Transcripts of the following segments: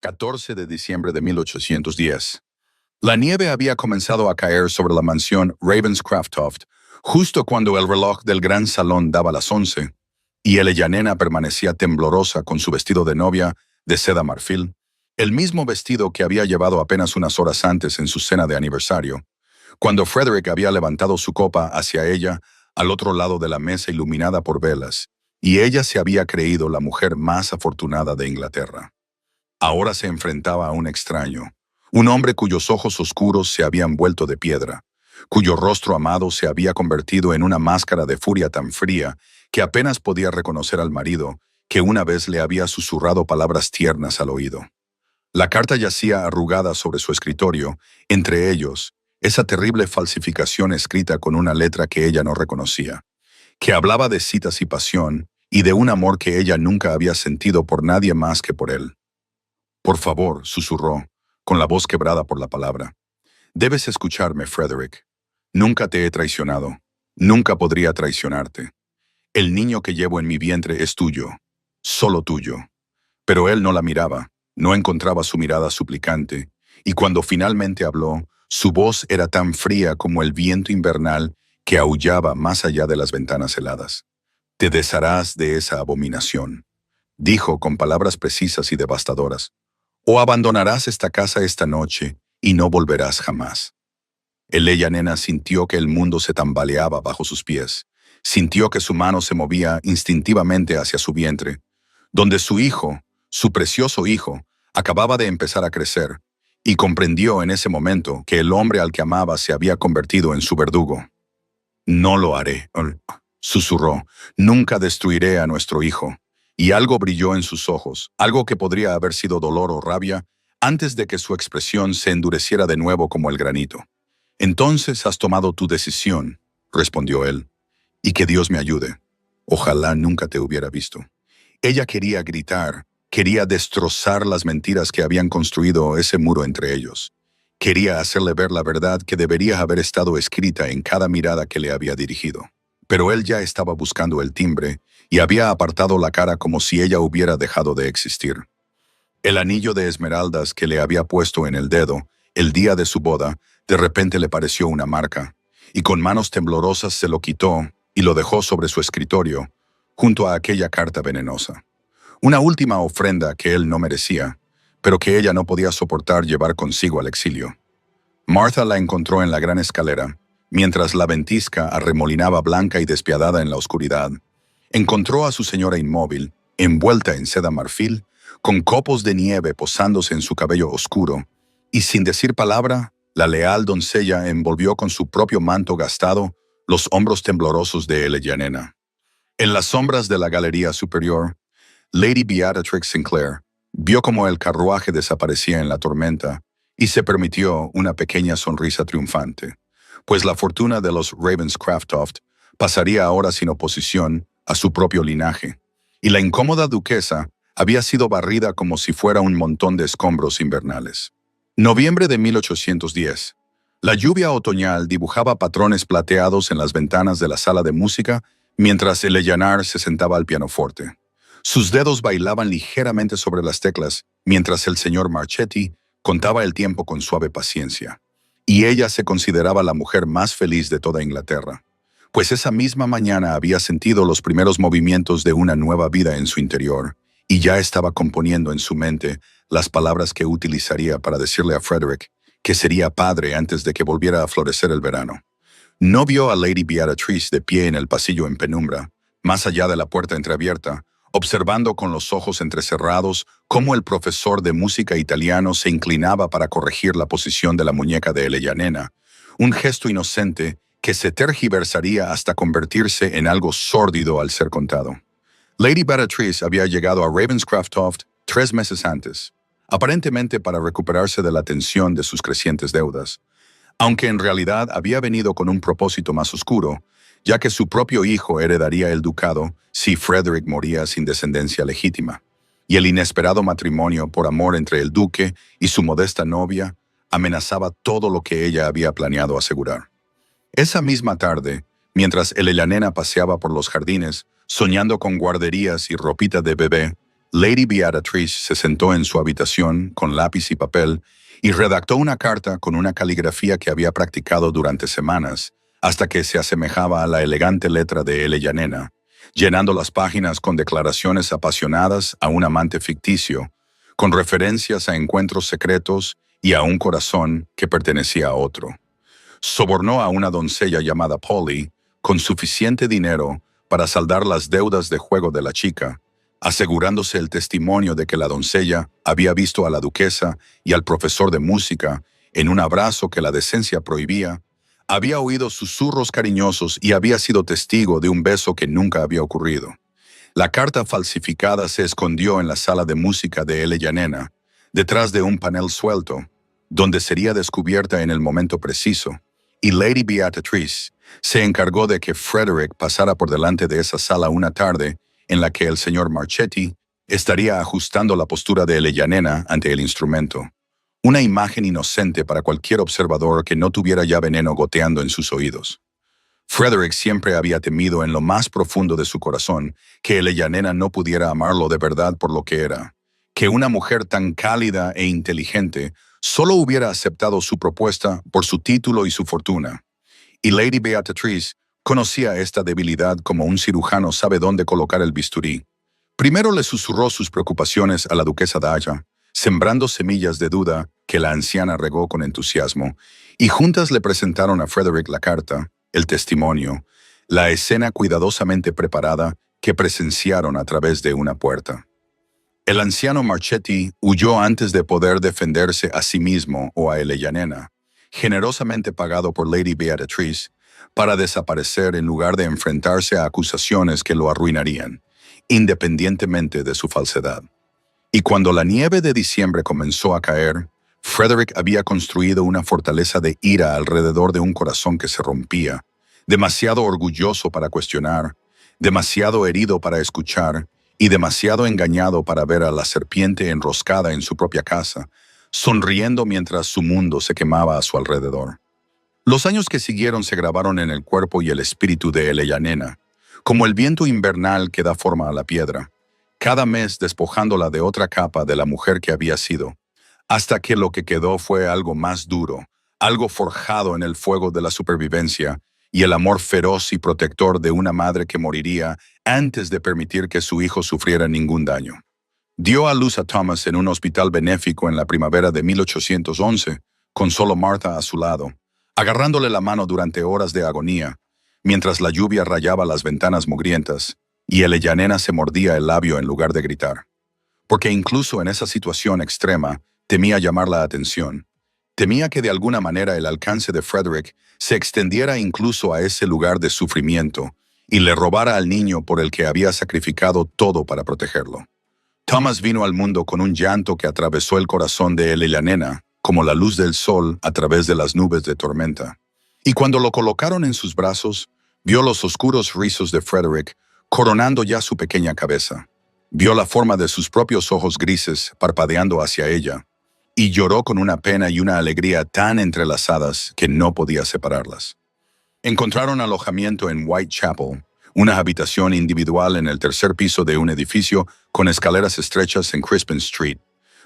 14 de diciembre de 1810. La nieve había comenzado a caer sobre la mansión Ravenscraftoft, justo cuando el reloj del gran salón daba las 11, y Eleyanena permanecía temblorosa con su vestido de novia de seda marfil, el mismo vestido que había llevado apenas unas horas antes en su cena de aniversario, cuando Frederick había levantado su copa hacia ella al otro lado de la mesa iluminada por velas, y ella se había creído la mujer más afortunada de Inglaterra. Ahora se enfrentaba a un extraño, un hombre cuyos ojos oscuros se habían vuelto de piedra, cuyo rostro amado se había convertido en una máscara de furia tan fría que apenas podía reconocer al marido que una vez le había susurrado palabras tiernas al oído. La carta yacía arrugada sobre su escritorio, entre ellos, esa terrible falsificación escrita con una letra que ella no reconocía, que hablaba de citas y pasión y de un amor que ella nunca había sentido por nadie más que por él. «Por favor», susurró, con la voz quebrada por la palabra. «Debes escucharme, Frederick. Nunca te he traicionado. Nunca podría traicionarte. El niño que llevo en mi vientre es tuyo. Solo tuyo». Pero él no la miraba, no encontraba su mirada suplicante, y cuando finalmente habló, su voz era tan fría como el viento invernal que aullaba más allá de las ventanas heladas. «Te desharás de esa abominación», dijo con palabras precisas y devastadoras. «O abandonarás esta casa esta noche y no volverás jamás». Eleyanena sintió que el mundo se tambaleaba bajo sus pies. Sintió que su mano se movía instintivamente hacia su vientre, donde su hijo, su precioso hijo, acababa de empezar a crecer, y comprendió en ese momento que el hombre al que amaba se había convertido en su verdugo. «No lo haré», susurró. «Nunca destruiré a nuestro hijo». Y algo brilló en sus ojos, algo que podría haber sido dolor o rabia, antes de que su expresión se endureciera de nuevo como el granito. «Entonces has tomado tu decisión», respondió él. «Y que Dios me ayude. Ojalá nunca te hubiera visto». Ella quería gritar, quería destrozar las mentiras que habían construido ese muro entre ellos. Quería hacerle ver la verdad que debería haber estado escrita en cada mirada que le había dirigido. Pero él ya estaba buscando el timbre y había apartado la cara como si ella hubiera dejado de existir. El anillo de esmeraldas que le había puesto en el dedo, el día de su boda, de repente le pareció una marca, y con manos temblorosas se lo quitó y lo dejó sobre su escritorio, junto a aquella carta venenosa. Una última ofrenda que él no merecía, pero que ella no podía soportar llevar consigo al exilio. Martha la encontró en la gran escalera, mientras la ventisca arremolinaba blanca y despiadada en la oscuridad. Encontró a su señora inmóvil, envuelta en seda marfil, con copos de nieve posándose en su cabello oscuro, y sin decir palabra, la leal doncella envolvió con su propio manto gastado los hombros temblorosos de Eleyanena. En las sombras de la galería superior, Lady Beatrix Sinclair vio cómo el carruaje desaparecía en la tormenta y se permitió una pequeña sonrisa triunfante, pues la fortuna de los Ravenscraftoft pasaría ahora sin oposición a su propio linaje, y la incómoda duquesa había sido barrida como si fuera un montón de escombros invernales. Noviembre de 1810. La lluvia otoñal dibujaba patrones plateados en las ventanas de la sala de música mientras Eleanor se sentaba al pianoforte. Sus dedos bailaban ligeramente sobre las teclas mientras el señor Marchetti contaba el tiempo con suave paciencia. Y ella se consideraba la mujer más feliz de toda Inglaterra, pues esa misma mañana había sentido los primeros movimientos de una nueva vida en su interior, y ya estaba componiendo en su mente las palabras que utilizaría para decirle a Frederick que sería padre antes de que volviera a florecer el verano. No vio a Lady Beatrice de pie en el pasillo en penumbra, más allá de la puerta entreabierta, observando con los ojos entrecerrados cómo el profesor de música italiano se inclinaba para corregir la posición de la muñeca de Eleyanena, un gesto inocente que se tergiversaría hasta convertirse en algo sórdido al ser contado. Lady Beatrice había llegado a Ravenscraftoft 3 meses antes, aparentemente para recuperarse de la tensión de sus crecientes deudas, aunque en realidad había venido con un propósito más oscuro, ya que su propio hijo heredaría el ducado si Frederick moría sin descendencia legítima, y el inesperado matrimonio por amor entre el duque y su modesta novia amenazaba todo lo que ella había planeado asegurar. Esa misma tarde, mientras Eleyanena paseaba por los jardines, soñando con guarderías y ropita de bebé, Lady Beatrice se sentó en su habitación con lápiz y papel y redactó una carta con una caligrafía que había practicado durante semanas, hasta que se asemejaba a la elegante letra de Eleyanena, llenando las páginas con declaraciones apasionadas a un amante ficticio, con referencias a encuentros secretos y a un corazón que pertenecía a otro. Sobornó a una doncella llamada Polly con suficiente dinero para saldar las deudas de juego de la chica, asegurándose el testimonio de que la doncella había visto a la duquesa y al profesor de música en un abrazo que la decencia prohibía, había oído susurros cariñosos y había sido testigo de un beso que nunca había ocurrido. La carta falsificada se escondió en la sala de música de Eleyanena, detrás de un panel suelto, donde sería descubierta en el momento preciso, y Lady Beatrice se encargó de que Frederick pasara por delante de esa sala una tarde en la que el señor Marchetti estaría ajustando la postura de Eleyanena ante el instrumento. Una imagen inocente para cualquier observador que no tuviera ya veneno goteando en sus oídos. Frederick siempre había temido en lo más profundo de su corazón que Eleyanena no pudiera amarlo de verdad por lo que era, que una mujer tan cálida e inteligente solo hubiera aceptado su propuesta por su título y su fortuna. Y Lady Beatrice conocía esta debilidad como un cirujano sabe dónde colocar el bisturí. Primero le susurró sus preocupaciones a la duquesa Daya, sembrando semillas de duda que la anciana regó con entusiasmo, y juntas le presentaron a Frederick la carta, el testimonio, la escena cuidadosamente preparada que presenciaron a través de una puerta. El anciano Marchetti huyó antes de poder defenderse a sí mismo o a Eleyanena, generosamente pagado por Lady Beatrice, para desaparecer en lugar de enfrentarse a acusaciones que lo arruinarían, independientemente de su falsedad. Y cuando la nieve de diciembre comenzó a caer, Frederick había construido una fortaleza de ira alrededor de un corazón que se rompía, demasiado orgulloso para cuestionar, demasiado herido para escuchar y demasiado engañado para ver a la serpiente enroscada en su propia casa, sonriendo mientras su mundo se quemaba a su alrededor. Los años que siguieron se grabaron en el cuerpo y el espíritu de Eleyanena, como el viento invernal que da forma a la piedra, cada mes despojándola de otra capa de la mujer que había sido, hasta que lo que quedó fue algo más duro, algo forjado en el fuego de la supervivencia y el amor feroz y protector de una madre que moriría antes de permitir que su hijo sufriera ningún daño. Dio a luz a Thomas en un hospital benéfico en la primavera de 1811, con solo Martha a su lado, agarrándole la mano durante horas de agonía, mientras la lluvia rayaba las ventanas mugrientas y Eleyanena se mordía el labio en lugar de gritar. Porque incluso en esa situación extrema temía llamar la atención. Temía que de alguna manera el alcance de Frederick se extendiera incluso a ese lugar de sufrimiento y le robara al niño por el que había sacrificado todo para protegerlo. Thomas vino al mundo con un llanto que atravesó el corazón de Eleyanena, como la luz del sol a través de las nubes de tormenta. Y cuando lo colocaron en sus brazos, vio los oscuros rizos de Frederick coronando ya su pequeña cabeza. Vio la forma de sus propios ojos grises parpadeando hacia ella, y lloró con una pena y una alegría tan entrelazadas que no podía separarlas. Encontraron alojamiento en Whitechapel, una habitación individual en el tercer piso de un edificio con escaleras estrechas en Crispin Street,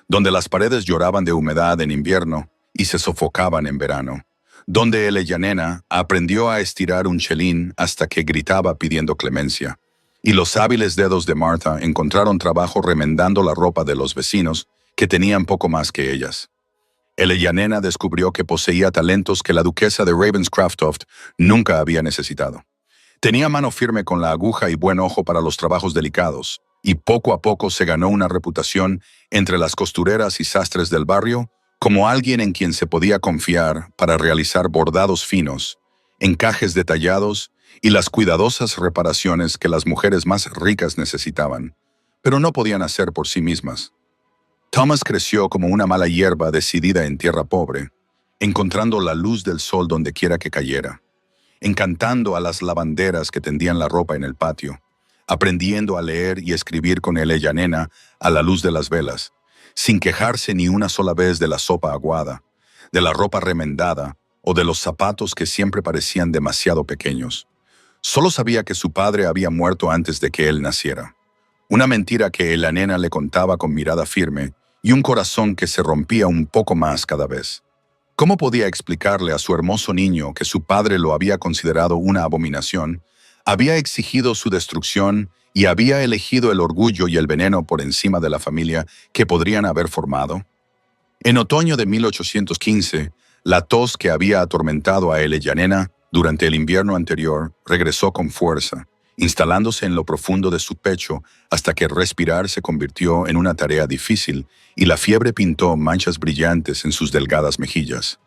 donde las paredes lloraban de humedad en invierno y se sofocaban en verano, donde Eleyanena aprendió a estirar un chelín hasta que gritaba pidiendo clemencia, y los hábiles dedos de Martha encontraron trabajo remendando la ropa de los vecinos que tenían poco más que ellas. Eleyanena descubrió que poseía talentos que la duquesa de Ravenscroft nunca había necesitado. Tenía mano firme con la aguja y buen ojo para los trabajos delicados, y poco a poco se ganó una reputación entre las costureras y sastres del barrio como alguien en quien se podía confiar para realizar bordados finos, encajes detallados y las cuidadosas reparaciones que las mujeres más ricas necesitaban, pero no podían hacer por sí mismas. Thomas creció como una mala hierba decidida en tierra pobre, encontrando la luz del sol donde quiera que cayera, encantando a las lavanderas que tendían la ropa en el patio, aprendiendo a leer y escribir con Eleyanena a la luz de las velas, sin quejarse ni una sola vez de la sopa aguada, de la ropa remendada o de los zapatos que siempre parecían demasiado pequeños. Solo sabía que su padre había muerto antes de que él naciera. Una mentira que la nena le contaba con mirada firme y un corazón que se rompía un poco más cada vez. ¿Cómo podía explicarle a su hermoso niño que su padre lo había considerado una abominación, había exigido su destrucción y había elegido el orgullo y el veneno por encima de la familia que podrían haber formado? En otoño de 1815, la tos que había atormentado a Yanena durante el invierno anterior regresó con fuerza, instalándose en lo profundo de su pecho hasta que respirar se convirtió en una tarea difícil y la fiebre pintó manchas brillantes en sus delgadas mejillas.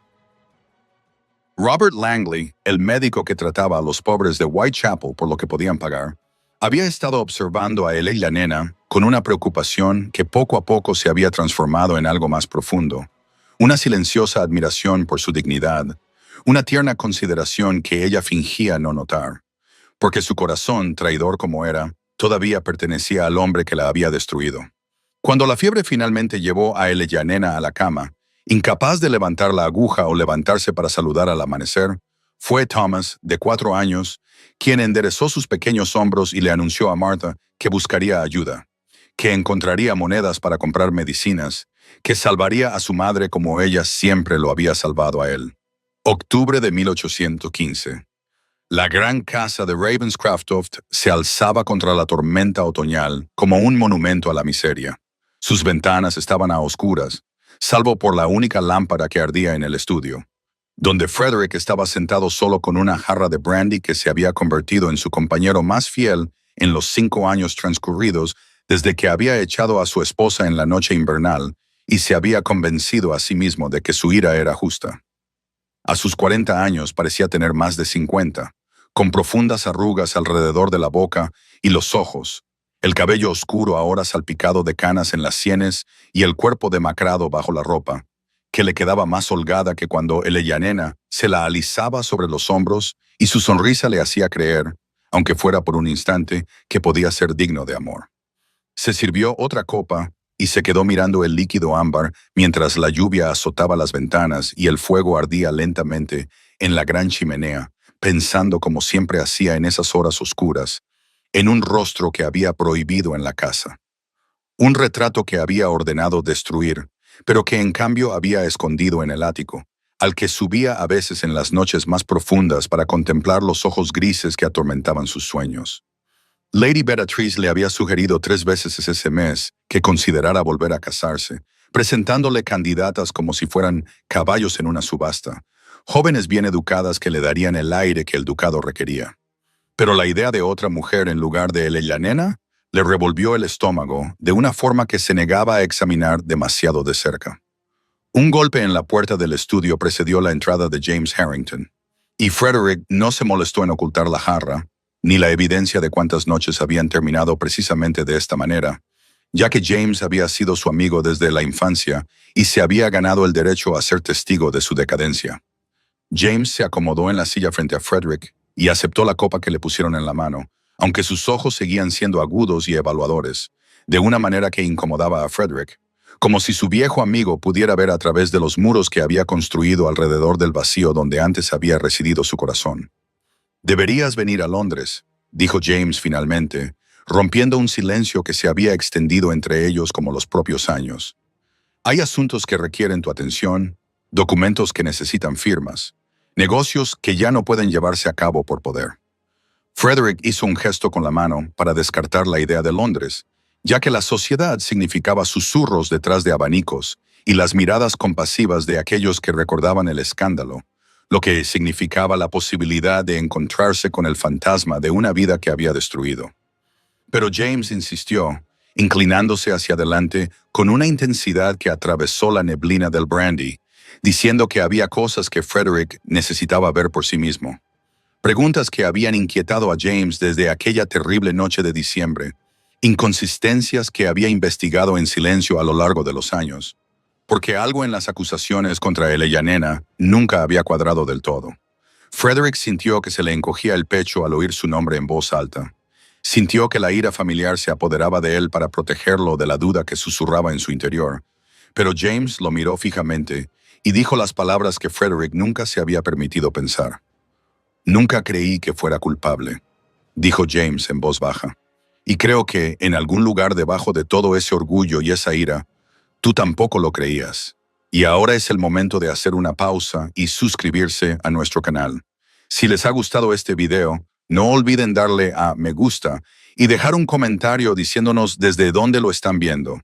Robert Langley, el médico que trataba a los pobres de Whitechapel por lo que podían pagar, había estado observando a la nena con una preocupación que poco a poco se había transformado en algo más profundo, una silenciosa admiración por su dignidad, una tierna consideración que ella fingía no notar, porque su corazón, traidor como era, todavía pertenecía al hombre que la había destruido. Cuando la fiebre finalmente llevó a nena a la cama, incapaz de levantar la aguja o levantarse para saludar al amanecer, fue Thomas, de 4 años, quien enderezó sus pequeños hombros y le anunció a Martha que buscaría ayuda, que encontraría monedas para comprar medicinas, que salvaría a su madre como ella siempre lo había salvado a él. Octubre de 1815. La gran casa de Ravenscraftoft se alzaba contra la tormenta otoñal como un monumento a la miseria. Sus ventanas estaban a oscuras, salvo por la única lámpara que ardía en el estudio, donde Frederick estaba sentado solo con una jarra de brandy que se había convertido en su compañero más fiel en los 5 años transcurridos desde que había echado a su esposa en la noche invernal y se había convencido a sí mismo de que su ira era justa. A sus 40 años parecía tener más de 50, con profundas arrugas alrededor de la boca y los ojos, el cabello oscuro ahora salpicado de canas en las sienes y el cuerpo demacrado bajo la ropa, que le quedaba más holgada que cuando nena se la alisaba sobre los hombros y su sonrisa le hacía creer, aunque fuera por un instante, que podía ser digno de amor. Se sirvió otra copa y se quedó mirando el líquido ámbar mientras la lluvia azotaba las ventanas y el fuego ardía lentamente en la gran chimenea, pensando como siempre hacía en esas horas oscuras, en un rostro que había prohibido en la casa. Un retrato que había ordenado destruir, pero que en cambio había escondido en el ático, al que subía a veces en las noches más profundas para contemplar los ojos grises que atormentaban sus sueños. Lady Beatrice le había sugerido 3 veces ese mes que considerara volver a casarse, presentándole candidatas como si fueran caballos en una subasta, jóvenes bien educadas que le darían el aire que el ducado requería. Pero la idea de otra mujer en lugar de la nena le revolvió el estómago de una forma que se negaba a examinar demasiado de cerca. Un golpe en la puerta del estudio precedió la entrada de James Harrington, y Frederick no se molestó en ocultar la jarra, ni la evidencia de cuántas noches habían terminado precisamente de esta manera, ya que James había sido su amigo desde la infancia y se había ganado el derecho a ser testigo de su decadencia. James se acomodó en la silla frente a Frederick y aceptó la copa que le pusieron en la mano, aunque sus ojos seguían siendo agudos y evaluadores, de una manera que incomodaba a Frederick, como si su viejo amigo pudiera ver a través de los muros que había construido alrededor del vacío donde antes había residido su corazón. «Deberías venir a Londres», dijo James finalmente, rompiendo un silencio que se había extendido entre ellos como los propios años. «Hay asuntos que requieren tu atención, documentos que necesitan firmas, negocios que ya no pueden llevarse a cabo por poder». Frederick hizo un gesto con la mano para descartar la idea de Londres, ya que la sociedad significaba susurros detrás de abanicos y las miradas compasivas de aquellos que recordaban el escándalo, lo que significaba la posibilidad de encontrarse con el fantasma de una vida que había destruido. Pero James insistió, inclinándose hacia adelante con una intensidad que atravesó la neblina del brandy, diciendo que había cosas que Frederick necesitaba ver por sí mismo. Preguntas que habían inquietado a James desde aquella terrible noche de diciembre, inconsistencias que había investigado en silencio a lo largo de los años, porque algo en las acusaciones contra nena nunca había cuadrado del todo. Frederick sintió que se le encogía el pecho al oír su nombre en voz alta. Sintió que la ira familiar se apoderaba de él para protegerlo de la duda que susurraba en su interior, pero James lo miró fijamente y dijo las palabras que Frederick nunca se había permitido pensar. «Nunca creí que fuera culpable», dijo James en voz baja. Y creo que, en algún lugar debajo de todo ese orgullo y esa ira, tú tampoco lo creías. Y ahora es el momento de hacer una pausa y suscribirse a nuestro canal. Si les ha gustado este video, no olviden darle a me gusta y dejar un comentario diciéndonos desde dónde lo están viendo.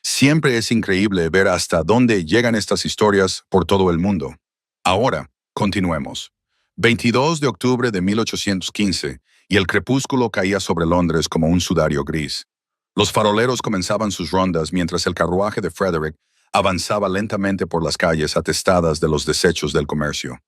Siempre es increíble ver hasta dónde llegan estas historias por todo el mundo. Ahora, continuemos. 22 de octubre de 1815, y el crepúsculo caía sobre Londres como un sudario gris. Los faroleros comenzaban sus rondas mientras el carruaje de Frederick avanzaba lentamente por las calles atestadas de los desechos del comercio.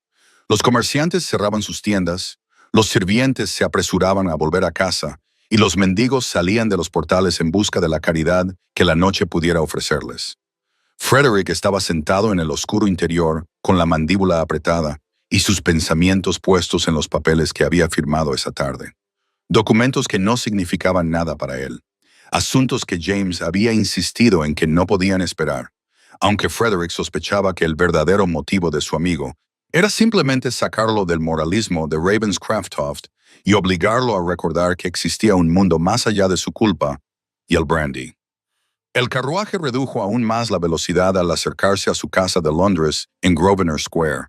Los comerciantes cerraban sus tiendas, los sirvientes se apresuraban a volver a casa, y los mendigos salían de los portales en busca de la caridad que la noche pudiera ofrecerles. Frederick estaba sentado en el oscuro interior, con la mandíbula apretada y sus pensamientos puestos en los papeles que había firmado esa tarde. Documentos que no significaban nada para él. Asuntos que James había insistido en que no podían esperar, aunque Frederick sospechaba que el verdadero motivo de su amigo era simplemente sacarlo del moralismo de Ravenscraft y obligarlo a recordar que existía un mundo más allá de su culpa y el brandy. El carruaje redujo aún más la velocidad al acercarse a su casa de Londres en Grosvenor Square,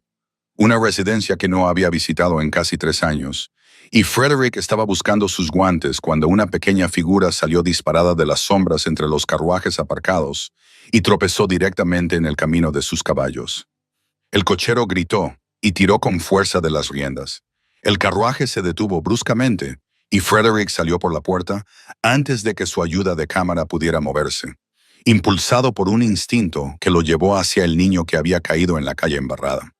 una residencia que no había visitado en casi 3 años, y Frederick estaba buscando sus guantes cuando una pequeña figura salió disparada de las sombras entre los carruajes aparcados y tropezó directamente en el camino de sus caballos. El cochero gritó y tiró con fuerza de las riendas. El carruaje se detuvo bruscamente y Frederick salió por la puerta antes de que su ayuda de cámara pudiera moverse, impulsado por un instinto que lo llevó hacia el niño que había caído en la calle embarrada.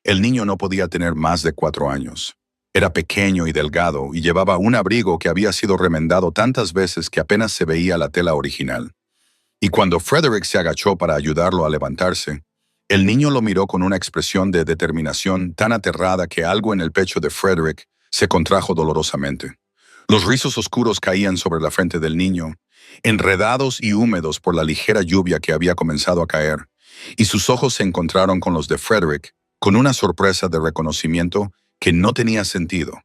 El niño no podía tener más de 4 años. Era pequeño y delgado y llevaba un abrigo que había sido remendado tantas veces que apenas se veía la tela original. Y cuando Frederick se agachó para ayudarlo a levantarse, el niño lo miró con una expresión de determinación tan aterrada que algo en el pecho de Frederick se contrajo dolorosamente. Los rizos oscuros caían sobre la frente del niño, enredados y húmedos por la ligera lluvia que había comenzado a caer, y sus ojos se encontraron con los de Frederick con una sorpresa de reconocimiento que no tenía sentido,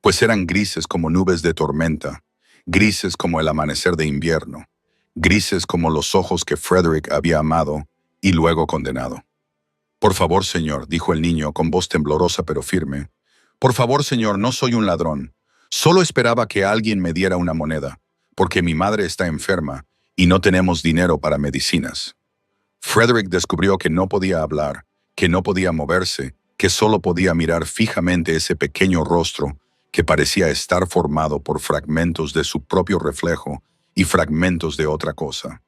pues eran grises como nubes de tormenta, grises como el amanecer de invierno, grises como los ojos que Frederick había amado y luego condenado. «Por favor, señor», dijo el niño con voz temblorosa pero firme. «Por favor, señor, no soy un ladrón. Solo esperaba que alguien me diera una moneda, porque mi madre está enferma y no tenemos dinero para medicinas». Frederick descubrió que no podía hablar, que no podía moverse, que solo podía mirar fijamente ese pequeño rostro que parecía estar formado por fragmentos de su propio reflejo y fragmentos de otra cosa.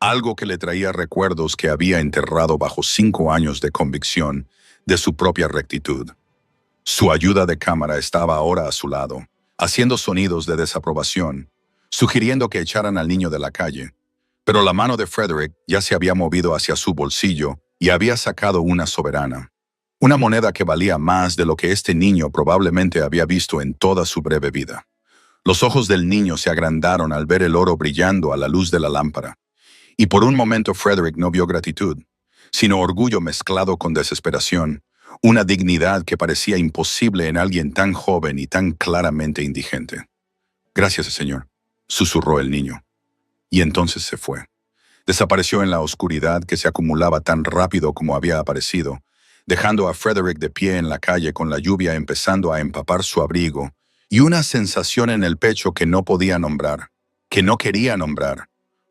Algo que le traía recuerdos que había enterrado bajo 5 años de convicción de su propia rectitud. Su ayuda de cámara estaba ahora a su lado, haciendo sonidos de desaprobación, sugiriendo que echaran al niño de la calle. Pero la mano de Frederick ya se había movido hacia su bolsillo y había sacado una soberana. Una moneda que valía más de lo que este niño probablemente había visto en toda su breve vida. Los ojos del niño se agrandaron al ver el oro brillando a la luz de la lámpara. Y por un momento Frederick no vio gratitud, sino orgullo mezclado con desesperación, una dignidad que parecía imposible en alguien tan joven y tan claramente indigente. «Gracias, señor», susurró el niño. Y entonces se fue. Desapareció en la oscuridad que se acumulaba tan rápido como había aparecido, dejando a Frederick de pie en la calle con la lluvia empezando a empapar su abrigo y una sensación en el pecho que no podía nombrar, que no quería nombrar.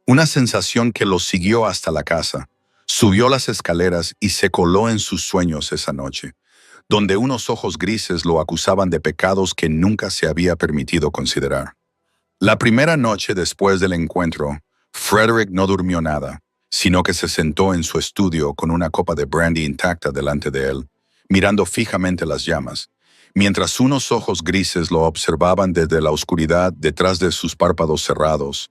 Una sensación que lo siguió hasta la casa, subió las escaleras y se coló en sus sueños esa noche, donde unos ojos grises lo acusaban de pecados que nunca se había permitido considerar. La primera noche después del encuentro, Frederick no durmió nada, sino que se sentó en su estudio con una copa de brandy intacta delante de él, mirando fijamente las llamas, mientras unos ojos grises lo observaban desde la oscuridad detrás de sus párpados cerrados.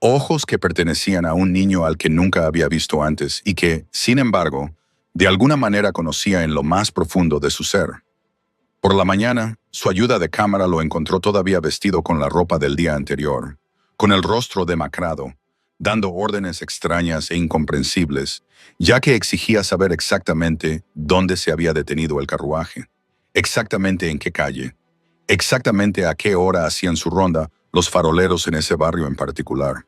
Ojos que pertenecían a un niño al que nunca había visto antes y que, sin embargo, de alguna manera conocía en lo más profundo de su ser. Por la mañana, su ayuda de cámara lo encontró todavía vestido con la ropa del día anterior, con el rostro demacrado, dando órdenes extrañas e incomprensibles, ya que exigía saber exactamente dónde se había detenido el carruaje, exactamente en qué calle, exactamente a qué hora hacían su ronda los faroleros en ese barrio en particular.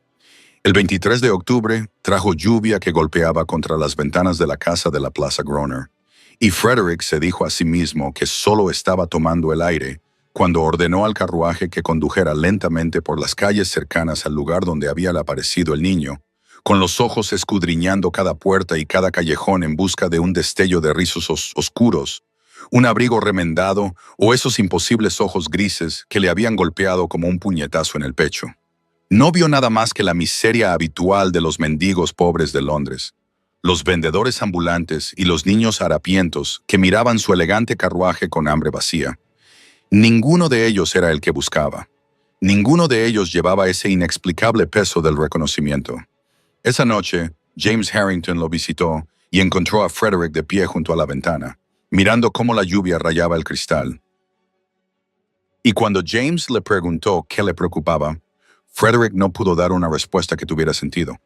El 23 de octubre trajo lluvia que golpeaba contra las ventanas de la casa de la Plaza Groner, y Frederick se dijo a sí mismo que solo estaba tomando el aire cuando ordenó al carruaje que condujera lentamente por las calles cercanas al lugar donde había aparecido el niño, con los ojos escudriñando cada puerta y cada callejón en busca de un destello de rizos oscuros, un abrigo remendado o esos imposibles ojos grises que le habían golpeado como un puñetazo en el pecho. No vio nada más que la miseria habitual de los mendigos pobres de Londres, los vendedores ambulantes y los niños harapientos que miraban su elegante carruaje con hambre vacía. Ninguno de ellos era el que buscaba. Ninguno de ellos llevaba ese inexplicable peso del reconocimiento. Esa noche, James Harrington lo visitó y encontró a Frederick de pie junto a la ventana, mirando cómo la lluvia rayaba el cristal. Y cuando James le preguntó qué le preocupaba, Frederick no pudo dar una respuesta que tuviera sentido.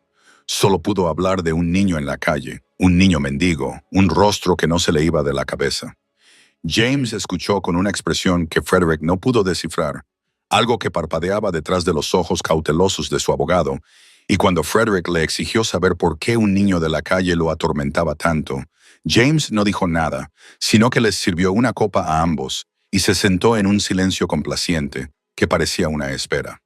Solo pudo hablar de un niño en la calle, un niño mendigo, un rostro que no se le iba de la cabeza. James escuchó con una expresión que Frederick no pudo descifrar, algo que parpadeaba detrás de los ojos cautelosos de su abogado, y cuando Frederick le exigió saber por qué un niño de la calle lo atormentaba tanto, James no dijo nada, sino que les sirvió una copa a ambos y se sentó en un silencio complaciente que parecía una espera.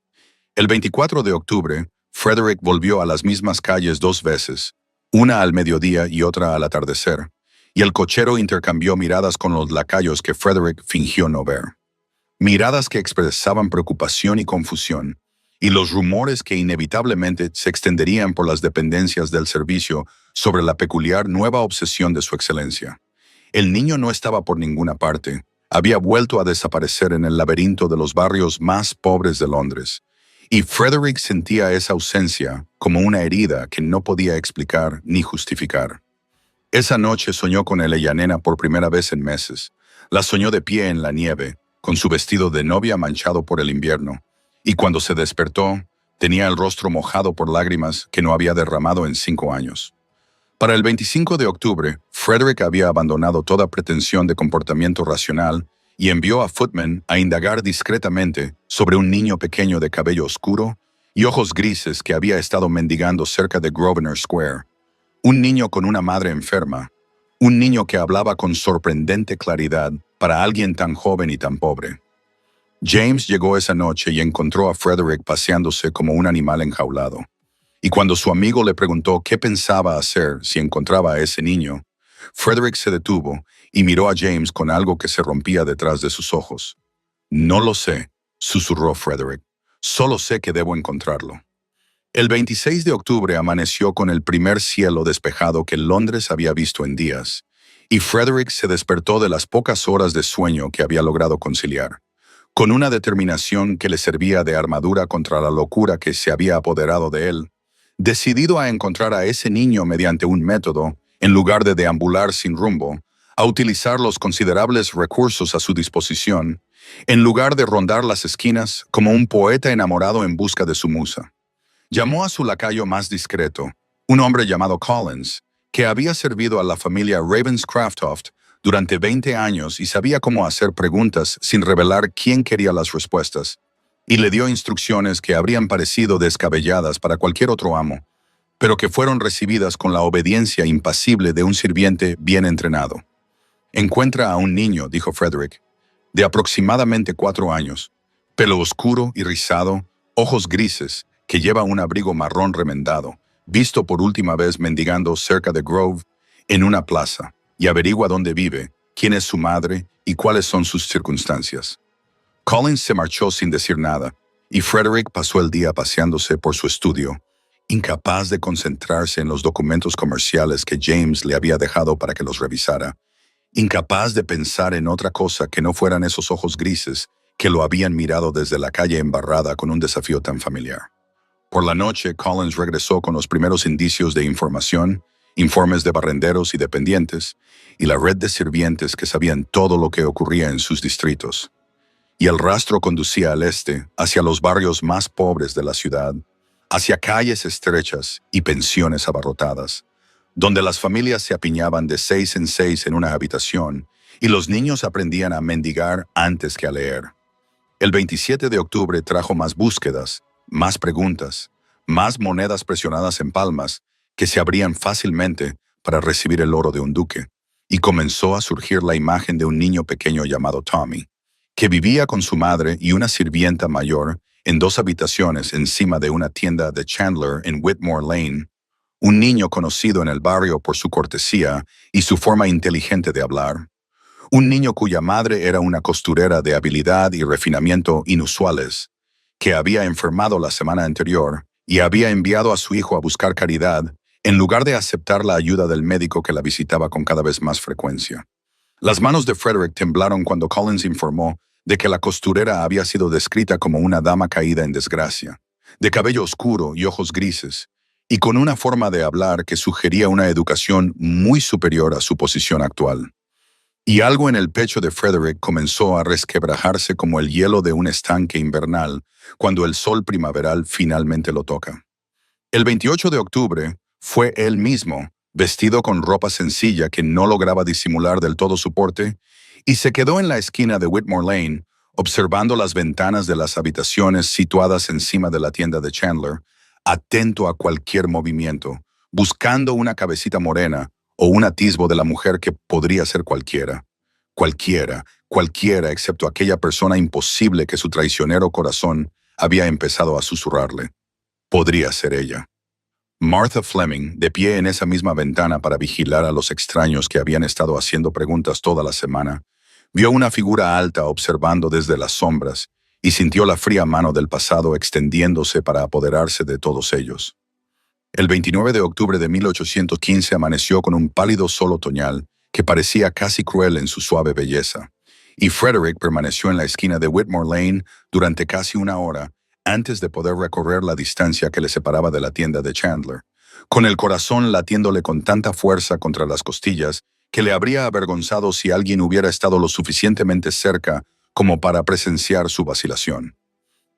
El 24 de octubre, Frederick volvió a las mismas calles 2 veces, una al mediodía y otra al atardecer, y el cochero intercambió miradas con los lacayos que Frederick fingió no ver. Miradas que expresaban preocupación y confusión, y los rumores que inevitablemente se extenderían por las dependencias del servicio sobre la peculiar nueva obsesión de su excelencia. El niño no estaba por ninguna parte, había vuelto a desaparecer en el laberinto de los barrios más pobres de Londres, y Frederick sentía esa ausencia como una herida que no podía explicar ni justificar. Esa noche soñó con Eleanor por primera vez en meses. La soñó de pie en la nieve, con su vestido de novia manchado por el invierno, y cuando se despertó, tenía el rostro mojado por lágrimas que no había derramado en 5 años. Para el 25 de octubre, Frederick había abandonado toda pretensión de comportamiento racional y envió a Footman a indagar discretamente sobre un niño pequeño de cabello oscuro y ojos grises que había estado mendigando cerca de Grosvenor Square. Un niño con una madre enferma, un niño que hablaba con sorprendente claridad para alguien tan joven y tan pobre. James llegó esa noche y encontró a Frederick paseándose como un animal enjaulado. Y cuando su amigo le preguntó qué pensaba hacer si encontraba a ese niño, Frederick se detuvo y miró a James con algo que se rompía detrás de sus ojos. «No lo sé», susurró Frederick. «Solo sé que debo encontrarlo». El 26 de octubre amaneció con el primer cielo despejado que Londres había visto en días, y Frederick se despertó de las pocas horas de sueño que había logrado conciliar, con una determinación que le servía de armadura contra la locura que se había apoderado de él, decidido a encontrar a ese niño mediante un método, en lugar de deambular sin rumbo, a utilizar los considerables recursos a su disposición, en lugar de rondar las esquinas como un poeta enamorado en busca de su musa. Llamó a su lacayo más discreto, un hombre llamado Collins, que había servido a la familia Ravenscroft durante 20 años y sabía cómo hacer preguntas sin revelar quién quería las respuestas, y le dio instrucciones que habrían parecido descabelladas para cualquier otro amo, pero que fueron recibidas con la obediencia impasible de un sirviente bien entrenado. «Encuentra a un niño», dijo Frederick, «de aproximadamente 4 años, pelo oscuro y rizado, ojos grises, que lleva un abrigo marrón remendado, visto por última vez mendigando cerca de Grove, en una plaza, y averigua dónde vive, quién es su madre y cuáles son sus circunstancias». Collins se marchó sin decir nada, y Frederick pasó el día paseándose por su estudio, incapaz de concentrarse en los documentos comerciales que James le había dejado para que los revisara, incapaz de pensar en otra cosa que no fueran esos ojos grises que lo habían mirado desde la calle embarrada con un desafío tan familiar. Por la noche, Collins regresó con los primeros indicios de información, informes de barrenderos y dependientes, y la red de sirvientes que sabían todo lo que ocurría en sus distritos. Y el rastro conducía al este, hacia los barrios más pobres de la ciudad, hacia calles estrechas y pensiones abarrotadas, donde las familias se apiñaban de 6 en 6 en una habitación y los niños aprendían a mendigar antes que a leer. El 27 de octubre trajo más búsquedas, más preguntas, más monedas presionadas en palmas que se abrían fácilmente para recibir el oro de un duque, y comenzó a surgir la imagen de un niño pequeño llamado Tommy, que vivía con su madre y una sirvienta mayor en dos habitaciones encima de una tienda de Chandler en Whitmore Lane, un niño conocido en el barrio por su cortesía y su forma inteligente de hablar. Un niño cuya madre era una costurera de habilidad y refinamiento inusuales, que había enfermado la semana anterior y había enviado a su hijo a buscar caridad en lugar de aceptar la ayuda del médico que la visitaba con cada vez más frecuencia. Las manos de Frederick temblaron cuando Collins informó de que la costurera había sido descrita como una dama caída en desgracia, de cabello oscuro y ojos grises, y con una forma de hablar que sugería una educación muy superior a su posición actual. Y algo en el pecho de Frederick comenzó a resquebrajarse como el hielo de un estanque invernal cuando el sol primaveral finalmente lo toca. El 28 de octubre fue él mismo, vestido con ropa sencilla que no lograba disimular del todo su porte, y se quedó en la esquina de Whitmore Lane, observando las ventanas de las habitaciones situadas encima de la tienda de Chandler, atento a cualquier movimiento, buscando una cabecita morena o un atisbo de la mujer que podría ser cualquiera. Cualquiera excepto aquella persona imposible que su traicionero corazón había empezado a susurrarle. Podría ser ella. Martha Fleming, de pie en esa misma ventana para vigilar a los extraños que habían estado haciendo preguntas toda la semana, vio una figura alta observando desde las sombras y sintió la fría mano del pasado extendiéndose para apoderarse de todos ellos. El 29 de octubre de 1815 amaneció con un pálido sol otoñal que parecía casi cruel en su suave belleza, y Frederick permaneció en la esquina de Whitmore Lane durante casi una hora antes de poder recorrer la distancia que le separaba de la tienda de Chandler, con el corazón latiéndole con tanta fuerza contra las costillas que le habría avergonzado si alguien hubiera estado lo suficientemente cerca como para presenciar su vacilación.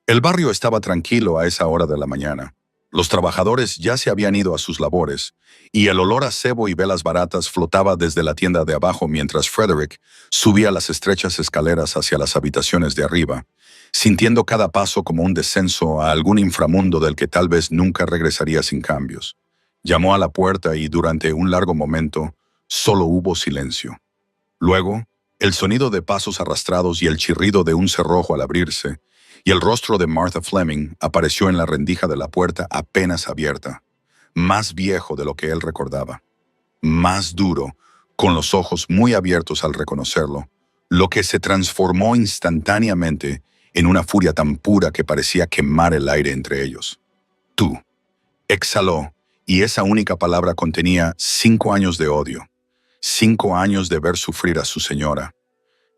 El barrio estaba tranquilo a esa hora de la mañana. Los trabajadores ya se habían ido a sus labores, y el olor a cebo y velas baratas flotaba desde la tienda de abajo mientras Frederick subía las estrechas escaleras hacia las habitaciones de arriba, sintiendo cada paso como un descenso a algún inframundo del que tal vez nunca regresaría sin cambios. Llamó a la puerta y durante un largo momento solo hubo silencio. Luego, el sonido de pasos arrastrados y el chirrido de un cerrojo al abrirse, y el rostro de Martha Fleming apareció en la rendija de la puerta apenas abierta, más viejo de lo que él recordaba, más duro, con los ojos muy abiertos al reconocerlo, lo que se transformó instantáneamente en una furia tan pura que parecía quemar el aire entre ellos. Tú, exhaló, y esa única palabra contenía 5 años de odio, 5 años de ver sufrir a su señora,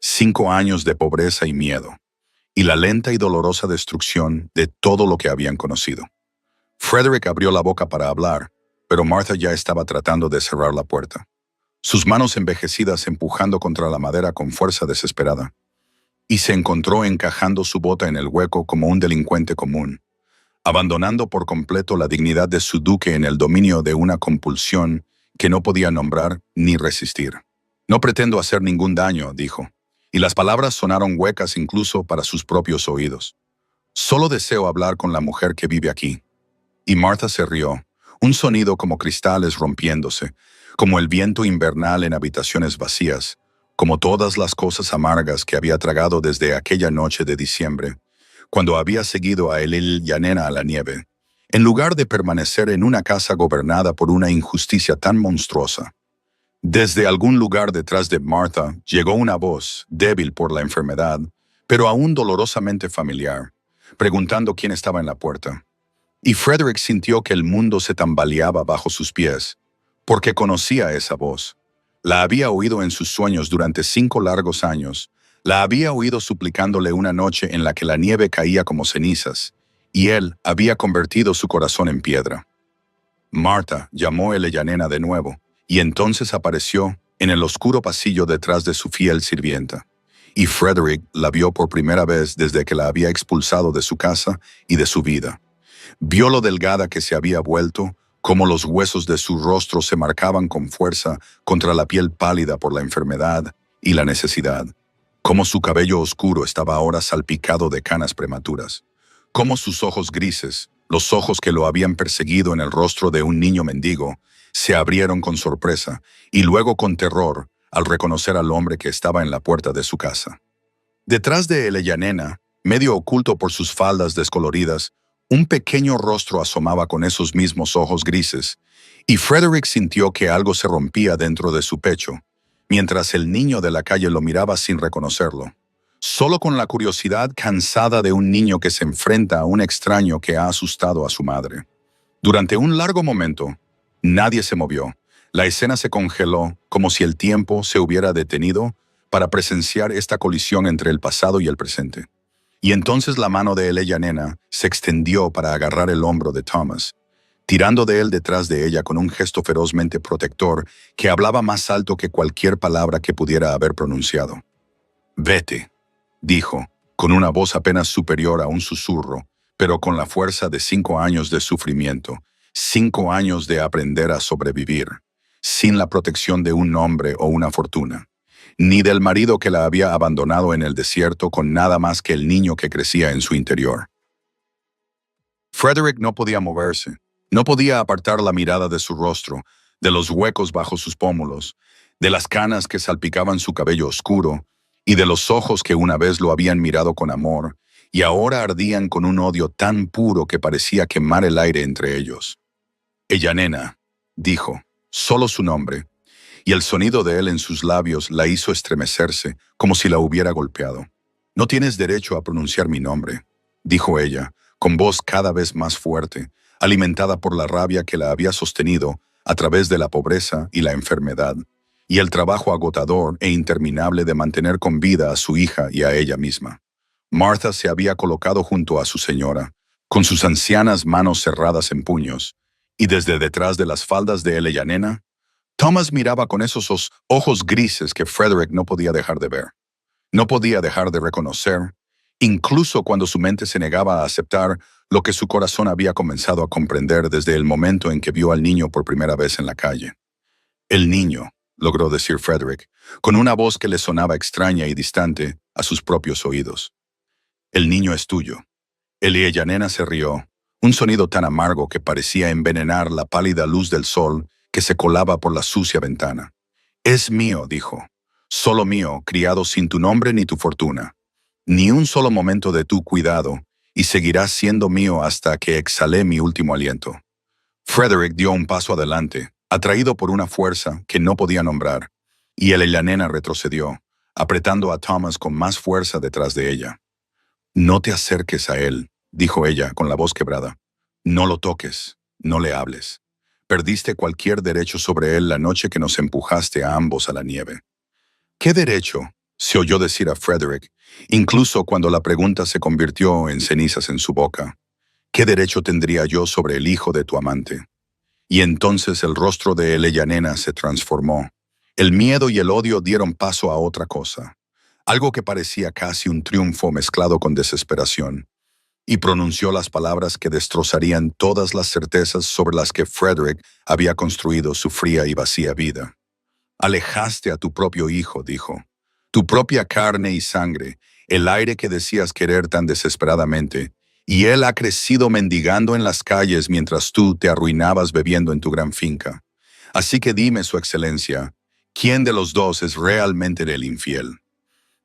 5 años de pobreza y miedo, y la lenta y dolorosa destrucción de todo lo que habían conocido. Frederick abrió la boca para hablar, pero Martha ya estaba tratando de cerrar la puerta, sus manos envejecidas empujando contra la madera con fuerza desesperada, y se encontró encajando su bota en el hueco como un delincuente común, abandonando por completo la dignidad de su duque en el dominio de una compulsión que no podía nombrar ni resistir. No pretendo hacer ningún daño, dijo, y las palabras sonaron huecas incluso para sus propios oídos. Solo deseo hablar con la mujer que vive aquí. Y Martha se rió, un sonido como cristales rompiéndose, como el viento invernal en habitaciones vacías, como todas las cosas amargas que había tragado desde aquella noche de diciembre, cuando había seguido a Elil y a Nena a la nieve, en lugar de permanecer en una casa gobernada por una injusticia tan monstruosa. Desde algún lugar detrás de Martha llegó una voz, débil por la enfermedad, pero aún dolorosamente familiar, preguntando quién estaba en la puerta. Y Frederick sintió que el mundo se tambaleaba bajo sus pies, porque conocía esa voz. La había oído en sus sueños durante 5 largos años, la había oído suplicándole una noche en la que la nieve caía como cenizas, y él había convertido su corazón en piedra. Martha llamó a Elena de nuevo, y entonces apareció en el oscuro pasillo detrás de su fiel sirvienta. Y Frederick la vio por primera vez desde que la había expulsado de su casa y de su vida. Vio lo delgada que se había vuelto, cómo los huesos de su rostro se marcaban con fuerza contra la piel pálida por la enfermedad y la necesidad, cómo su cabello oscuro estaba ahora salpicado de canas prematuras, cómo sus ojos grises, los ojos que lo habían perseguido en el rostro de un niño mendigo, se abrieron con sorpresa y luego con terror al reconocer al hombre que estaba en la puerta de su casa. Detrás de Eleyanena, medio oculto por sus faldas descoloridas, un pequeño rostro asomaba con esos mismos ojos grises, y Frederick sintió que algo se rompía dentro de su pecho, mientras el niño de la calle lo miraba sin reconocerlo, solo con la curiosidad cansada de un niño que se enfrenta a un extraño que ha asustado a su madre. Durante un largo momento, nadie se movió. La escena se congeló como si el tiempo se hubiera detenido para presenciar esta colisión entre el pasado y el presente. Y entonces la mano de Eleyanena se extendió para agarrar el hombro de Thomas, tirando de él detrás de ella con un gesto ferozmente protector que hablaba más alto que cualquier palabra que pudiera haber pronunciado. «Vete», dijo, con una voz apenas superior a un susurro, pero con la fuerza de 5 años de sufrimiento, 5 años de aprender a sobrevivir, sin la protección de un hombre o una fortuna, ni del marido que la había abandonado en el desierto con nada más que el niño que crecía en su interior. Frederick no podía moverse, no podía apartar la mirada de su rostro, de los huecos bajo sus pómulos, de las canas que salpicaban su cabello oscuro, y de los ojos que una vez lo habían mirado con amor, y ahora ardían con un odio tan puro que parecía quemar el aire entre ellos. «Eleyanena», dijo, solo su nombre, y el sonido de él en sus labios la hizo estremecerse como si la hubiera golpeado. «No tienes derecho a pronunciar mi nombre», dijo ella, con voz cada vez más fuerte, alimentada por la rabia que la había sostenido a través de la pobreza y la enfermedad, y el trabajo agotador e interminable de mantener con vida a su hija y a ella misma. Martha se había colocado junto a su señora, con sus ancianas manos cerradas en puños, y desde detrás de las faldas de Eleyanena, Thomas miraba con esos ojos grises que Frederick no podía dejar de ver. No podía dejar de reconocer, incluso cuando su mente se negaba a aceptar lo que su corazón había comenzado a comprender desde el momento en que vio al niño por primera vez en la calle. «El niño», logró decir Frederick, con una voz que le sonaba extraña y distante a sus propios oídos. «El niño es tuyo». Eleyanena se rió, un sonido tan amargo que parecía envenenar la pálida luz del sol que se colaba por la sucia ventana. «Es mío», dijo, «solo mío, criado sin tu nombre ni tu fortuna. Ni un solo momento de tu cuidado, y seguirá siendo mío hasta que exhalé mi último aliento». Frederick dio un paso adelante, atraído por una fuerza que no podía nombrar, y Eleyanena retrocedió, apretando a Thomas con más fuerza detrás de ella. «No te acerques a él», dijo ella con la voz quebrada. «No lo toques, no le hables. Perdiste cualquier derecho sobre él la noche que nos empujaste a ambos a la nieve». «¿Qué derecho?», se oyó decir a Frederick, incluso cuando la pregunta se convirtió en cenizas en su boca. «¿Qué derecho tendría yo sobre el hijo de tu amante?». Y entonces el rostro de Eleyanena se transformó. El miedo y el odio dieron paso a otra cosa, algo que parecía casi un triunfo mezclado con desesperación, y pronunció las palabras que destrozarían todas las certezas sobre las que Frederick había construido su fría y vacía vida. «Alejaste a tu propio hijo», dijo, «tu propia carne y sangre, el aire que decías querer tan desesperadamente, y él ha crecido mendigando en las calles mientras tú te arruinabas bebiendo en tu gran finca. Así que dime, Su Excelencia, ¿quién de los dos es realmente el infiel?».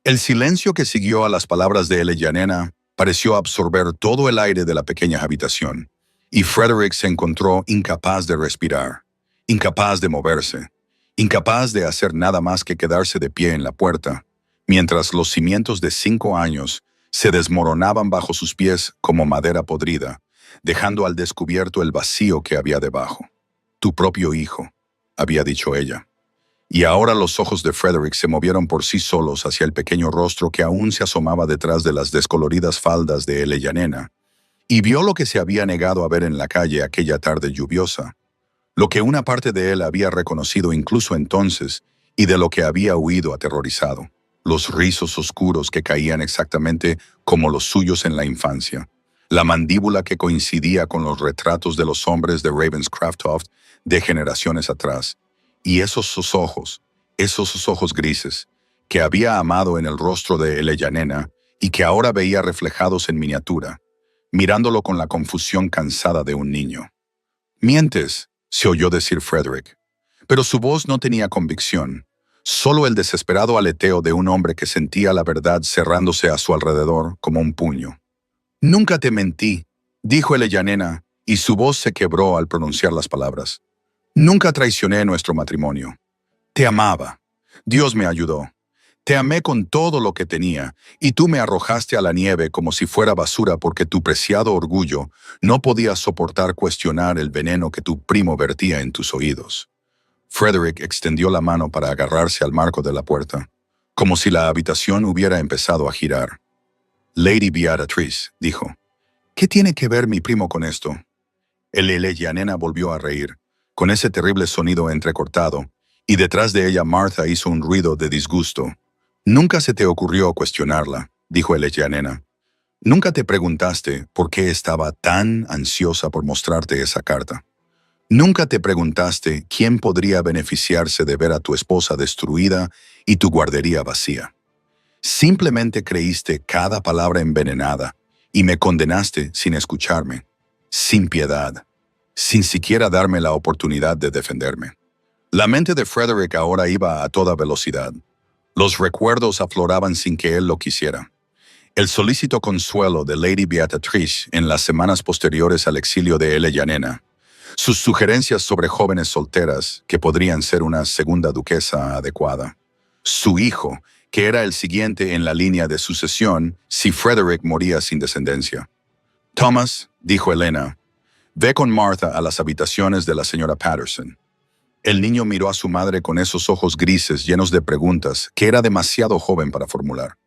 El silencio que siguió a las palabras de Eleyanena pareció absorber todo el aire de la pequeña habitación, y Frederick se encontró incapaz de respirar, incapaz de moverse, incapaz de hacer nada más que quedarse de pie en la puerta, mientras los cimientos de 5 años se desmoronaban bajo sus pies como madera podrida, dejando al descubierto el vacío que había debajo. «Tu propio hijo», había dicho ella. Y ahora los ojos de Frederick se movieron por sí solos hacia el pequeño rostro que aún se asomaba detrás de las descoloridas faldas de Eleyanena, y vio lo que se había negado a ver en la calle aquella tarde lluviosa, lo que una parte de él había reconocido incluso entonces y de lo que había huido aterrorizado. Los rizos oscuros que caían exactamente como los suyos en la infancia, la mandíbula que coincidía con los retratos de los hombres de Ravenscroft de generaciones atrás, y esos ojos grises, que había amado en el rostro de Eleyanena y que ahora veía reflejados en miniatura, mirándolo con la confusión cansada de un niño. «Mientes», se oyó decir Frederick, pero su voz no tenía convicción, solo el desesperado aleteo de un hombre que sentía la verdad cerrándose a su alrededor como un puño. «Nunca te mentí», dijo Eleyanena, y su voz se quebró al pronunciar las palabras. «Nunca traicioné nuestro matrimonio. Te amaba. Dios me ayudó. Te amé con todo lo que tenía, y tú me arrojaste a la nieve como si fuera basura porque tu preciado orgullo no podía soportar cuestionar el veneno que tu primo vertía en tus oídos». Frederick extendió la mano para agarrarse al marco de la puerta, como si la habitación hubiera empezado a girar. «Lady Beatrice», dijo, «¿qué tiene que ver mi primo con esto?» Eleyanena volvió a reír, con ese terrible sonido entrecortado, y detrás de ella Martha hizo un ruido de disgusto. «Nunca se te ocurrió cuestionarla», dijo Eleyanena. «Nunca te preguntaste por qué estaba tan ansiosa por mostrarte esa carta. Nunca te preguntaste quién podría beneficiarse de ver a tu esposa destruida y tu guardería vacía. Simplemente creíste cada palabra envenenada y me condenaste sin escucharme, sin piedad, sin siquiera darme la oportunidad de defenderme». La mente de Frederick ahora iba a toda velocidad. Los recuerdos afloraban sin que él lo quisiera. El solícito consuelo de Lady Beatrice en las semanas posteriores al exilio de Eleyanena. Sus sugerencias sobre jóvenes solteras que podrían ser una segunda duquesa adecuada. Su hijo, que era el siguiente en la línea de sucesión si Frederick moría sin descendencia. «Thomas», dijo Elena, «ve con Martha a las habitaciones de la señora Patterson». El niño miró a su madre con esos ojos grises llenos de preguntas que era demasiado joven para formular.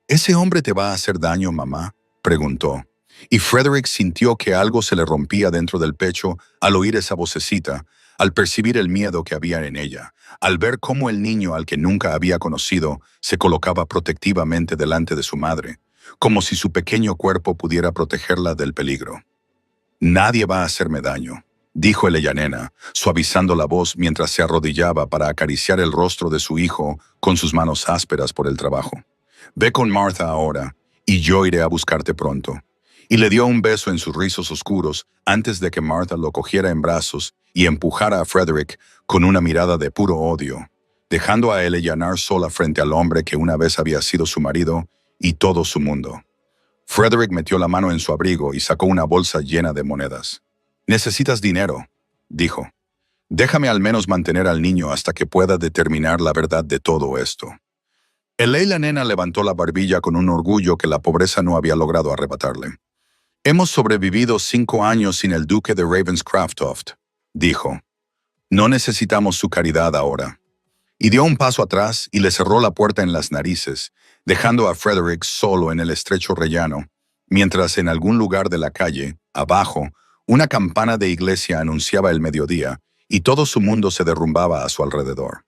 «¿Ese hombre te va a hacer daño, mamá?», preguntó. Y Frederick sintió que algo se le rompía dentro del pecho al oír esa vocecita, al percibir el miedo que había en ella, al ver cómo el niño al que nunca había conocido se colocaba protectivamente delante de su madre, como si su pequeño cuerpo pudiera protegerla del peligro. «Nadie va a hacerme daño», dijo Eleyanena, suavizando la voz mientras se arrodillaba para acariciar el rostro de su hijo con sus manos ásperas por el trabajo. «Ve con Martha ahora, y yo iré a buscarte pronto». Y le dio un beso en sus rizos oscuros antes de que Martha lo cogiera en brazos y empujara a Frederick con una mirada de puro odio, dejando a Eleanor sola frente al hombre que una vez había sido su marido y todo su mundo. Frederick metió la mano en su abrigo y sacó una bolsa llena de monedas. «¿Necesitas dinero?», dijo. «Déjame al menos mantener al niño hasta que pueda determinar la verdad de todo esto». Eleyanena levantó la barbilla con un orgullo que la pobreza no había logrado arrebatarle. «Hemos sobrevivido 5 años sin el duque de Ravenscroft», dijo. «No necesitamos su caridad ahora». Y dio un paso atrás y le cerró la puerta en las narices, dejando a Frederick solo en el estrecho rellano, mientras en algún lugar de la calle, abajo, una campana de iglesia anunciaba el mediodía y todo su mundo se derrumbaba a su alrededor.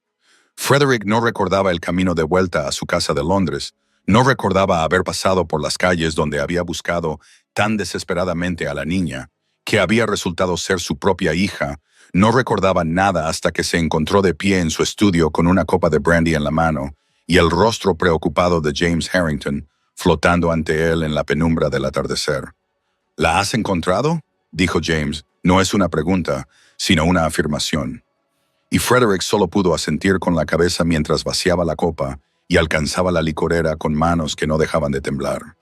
Frederick no recordaba el camino de vuelta a su casa de Londres, no recordaba haber pasado por las calles donde había buscado tan desesperadamente a la niña, que había resultado ser su propia hija. No recordaba nada hasta que se encontró de pie en su estudio con una copa de brandy en la mano y el rostro preocupado de James Harrington flotando ante él en la penumbra del atardecer. «¿La has encontrado?», dijo James. No es una pregunta, sino una afirmación. Y Frederick solo pudo asentir con la cabeza mientras vaciaba la copa y alcanzaba la licorera con manos que no dejaban de temblar.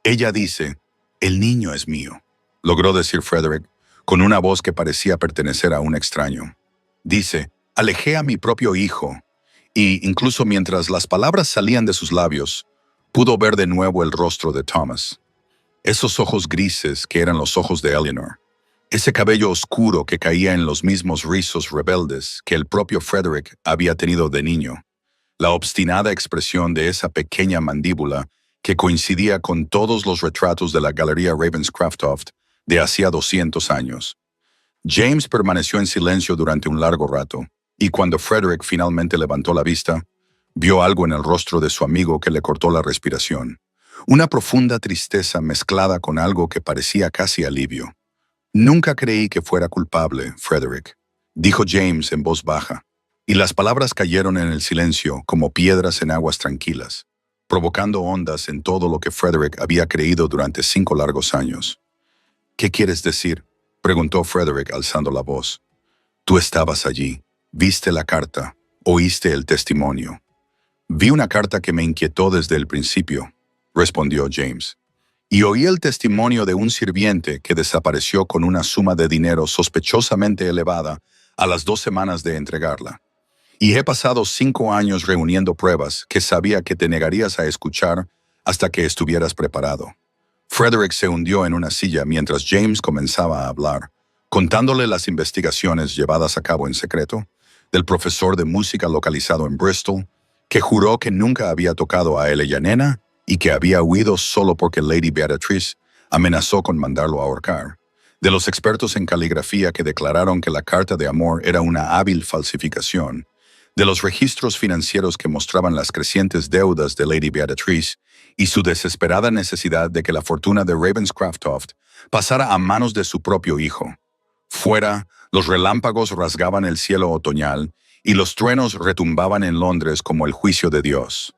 «Ella dice, el niño es mío», logró decir Frederick, con una voz que parecía pertenecer a un extraño. «Dice, alejé a mi propio hijo», y incluso mientras las palabras salían de sus labios, pudo ver de nuevo el rostro de Thomas. Esos ojos grises que eran los ojos de Eleanor. Ese cabello oscuro que caía en los mismos rizos rebeldes que el propio Frederick había tenido de niño. La obstinada expresión de esa pequeña mandíbula que coincidía con todos los retratos de la Galería Ravenscroft de hacía 200 años. James permaneció en silencio durante un largo rato, y cuando Frederick finalmente levantó la vista, vio algo en el rostro de su amigo que le cortó la respiración. Una profunda tristeza mezclada con algo que parecía casi alivio. «Nunca creí que fuera culpable, Frederick», dijo James en voz baja. Y las palabras cayeron en el silencio como piedras en aguas tranquilas, provocando ondas en todo lo que Frederick había creído durante 5 largos años. ¿Qué quieres decir?, preguntó Frederick alzando la voz. Tú estabas allí, viste la carta, oíste el testimonio. Vi una carta que me inquietó desde el principio, respondió James. Y oí el testimonio de un sirviente que desapareció con una suma de dinero sospechosamente elevada a las 2 semanas de entregarla. Y he pasado 5 años reuniendo pruebas que sabía que te negarías a escuchar hasta que estuvieras preparado. Frederick se hundió en una silla mientras James comenzaba a hablar, contándole las investigaciones llevadas a cabo en secreto, del profesor de música localizado en Bristol, que juró que nunca había tocado a Eleyanena y que había huido solo porque Lady Beatrice amenazó con mandarlo a ahorcar, de los expertos en caligrafía que declararon que la carta de amor era una hábil falsificación, de los registros financieros que mostraban las crecientes deudas de Lady Beatrice y su desesperada necesidad de que la fortuna de Ravenscroft pasara a manos de su propio hijo. Fuera, los relámpagos rasgaban el cielo otoñal y los truenos retumbaban en Londres como el juicio de Dios.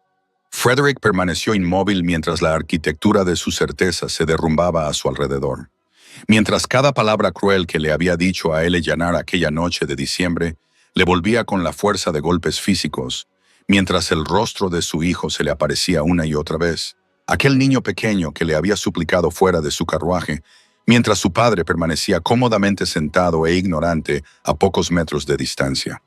Frederick permaneció inmóvil mientras la arquitectura de su certeza se derrumbaba a su alrededor. Mientras cada palabra cruel que le había dicho a Eleanor aquella noche de diciembre le volvía con la fuerza de golpes físicos, mientras el rostro de su hijo se le aparecía una y otra vez, aquel niño pequeño que le había suplicado fuera de su carruaje, mientras su padre permanecía cómodamente sentado e ignorante a pocos metros de distancia.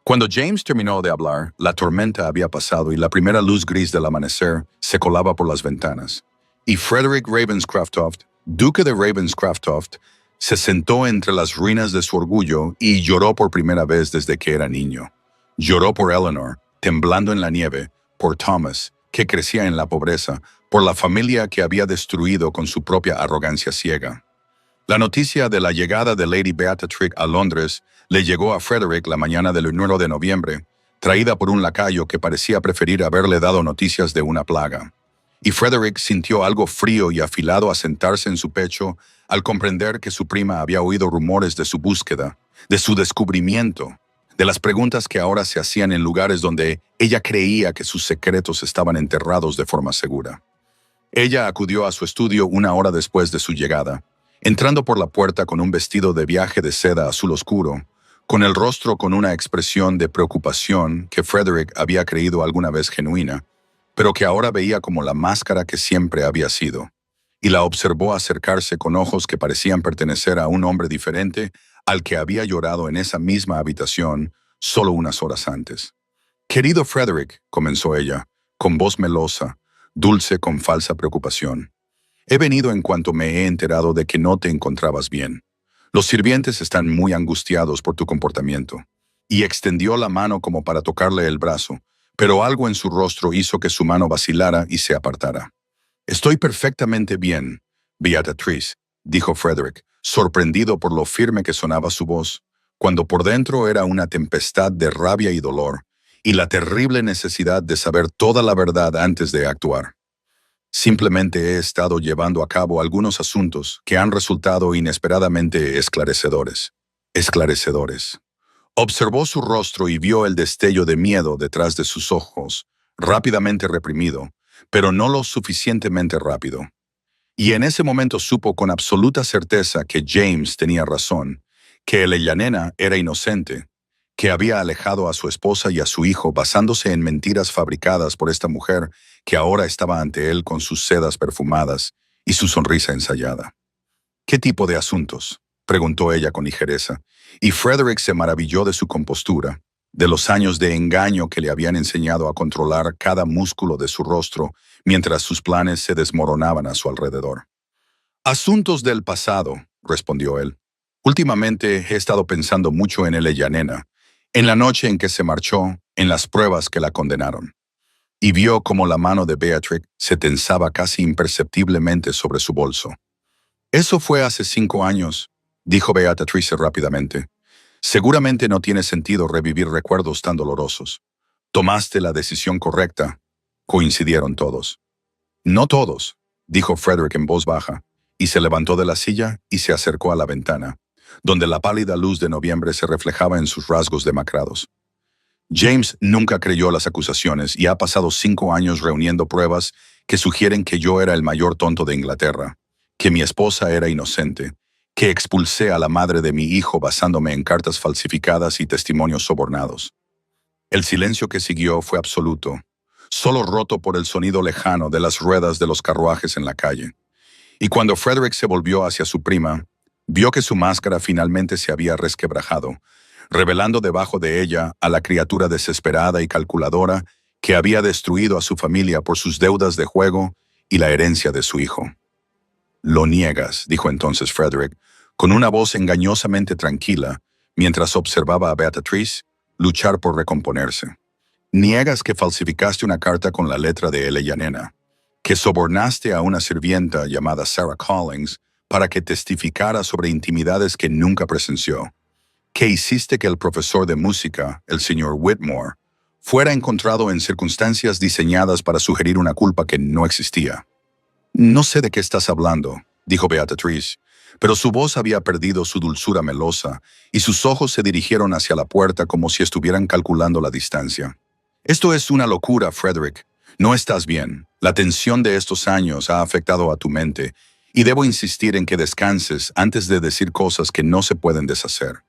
Cuando James terminó de hablar, la tormenta había pasado y la primera luz gris del amanecer se colaba por las ventanas. Y Frederick Ravenscroft, duque de Ravenscroft, se sentó entre las ruinas de su orgullo y lloró por primera vez desde que era niño. Lloró por Eleanor, temblando en la nieve, por Thomas, que crecía en la pobreza, por la familia que había destruido con su propia arrogancia ciega. La noticia de la llegada de Lady Beatrix a Londres le llegó a Frederick la mañana del 1 de noviembre, traída por un lacayo que parecía preferir haberle dado noticias de una plaga. Y Frederick sintió algo frío y afilado asentarse en su pecho al comprender que su prima había oído rumores de su búsqueda, de su descubrimiento, de las preguntas que ahora se hacían en lugares donde ella creía que sus secretos estaban enterrados de forma segura. Ella acudió a su estudio 1 hora después de su llegada, entrando por la puerta con un vestido de viaje de seda azul oscuro, con el rostro con una expresión de preocupación que Frederick había creído alguna vez genuina, pero que ahora veía como la máscara que siempre había sido, y la observó acercarse con ojos que parecían pertenecer a un hombre diferente al que había llorado en esa misma habitación solo unas horas antes. «Querido Frederick», comenzó ella, con voz melosa, dulce con falsa preocupación, «he venido en cuanto me he enterado de que no te encontrabas bien. Los sirvientes están muy angustiados por tu comportamiento». Y extendió la mano como para tocarle el brazo, pero algo en su rostro hizo que su mano vacilara y se apartara. «Estoy perfectamente bien, Beatrice», dijo Frederick, sorprendido por lo firme que sonaba su voz, cuando por dentro era una tempestad de rabia y dolor, y la terrible necesidad de saber toda la verdad antes de actuar. «Simplemente he estado llevando a cabo algunos asuntos que han resultado inesperadamente esclarecedores». Esclarecedores. Observó su rostro y vio el destello de miedo detrás de sus ojos, rápidamente reprimido, pero no lo suficientemente rápido. Y en ese momento supo con absoluta certeza que James tenía razón, que Eleyanena era inocente, que había alejado a su esposa y a su hijo basándose en mentiras fabricadas por esta mujer que ahora estaba ante él con sus sedas perfumadas y su sonrisa ensayada. «¿Qué tipo de asuntos?», preguntó ella con ligereza, y Frederick se maravilló de su compostura, de los años de engaño que le habían enseñado a controlar cada músculo de su rostro mientras sus planes se desmoronaban a su alrededor. «Asuntos del pasado», respondió él. «Últimamente he estado pensando mucho en Eleyanena, en la noche en que se marchó, en las pruebas que la condenaron». Y vio cómo la mano de Beatrix se tensaba casi imperceptiblemente sobre su bolso. «Eso fue hace 5 años», dijo Beatrice rápidamente. «Seguramente no tiene sentido revivir recuerdos tan dolorosos. Tomaste la decisión correcta», coincidieron todos. «No todos», dijo Frederick en voz baja, y se levantó de la silla y se acercó a la ventana, donde la pálida luz de noviembre se reflejaba en sus rasgos demacrados. James nunca creyó las acusaciones y ha pasado 5 años reuniendo pruebas que sugieren que yo era el mayor tonto de Inglaterra, que mi esposa era inocente, que expulsé a la madre de mi hijo basándome en cartas falsificadas y testimonios sobornados. El silencio que siguió fue absoluto, solo roto por el sonido lejano de las ruedas de los carruajes en la calle. Y cuando Frederick se volvió hacia su prima, vio que su máscara finalmente se había resquebrajado, revelando debajo de ella a la criatura desesperada y calculadora que había destruido a su familia por sus deudas de juego y la herencia de su hijo. «Lo niegas», dijo entonces Frederick, con una voz engañosamente tranquila, mientras observaba a Beatrice luchar por recomponerse. «Niegas que falsificaste una carta con la letra de Elena, que sobornaste a una sirvienta llamada Sarah Collins para que testificara sobre intimidades que nunca presenció, que hiciste que el profesor de música, el señor Whitmore, fuera encontrado en circunstancias diseñadas para sugerir una culpa que no existía». «No sé de qué estás hablando», dijo Beatrice, pero su voz había perdido su dulzura melosa y sus ojos se dirigieron hacia la puerta como si estuvieran calculando la distancia. «Esto es una locura, Frederick. No estás bien. La tensión de estos años ha afectado a tu mente y debo insistir en que descanses antes de decir cosas que no se pueden deshacer».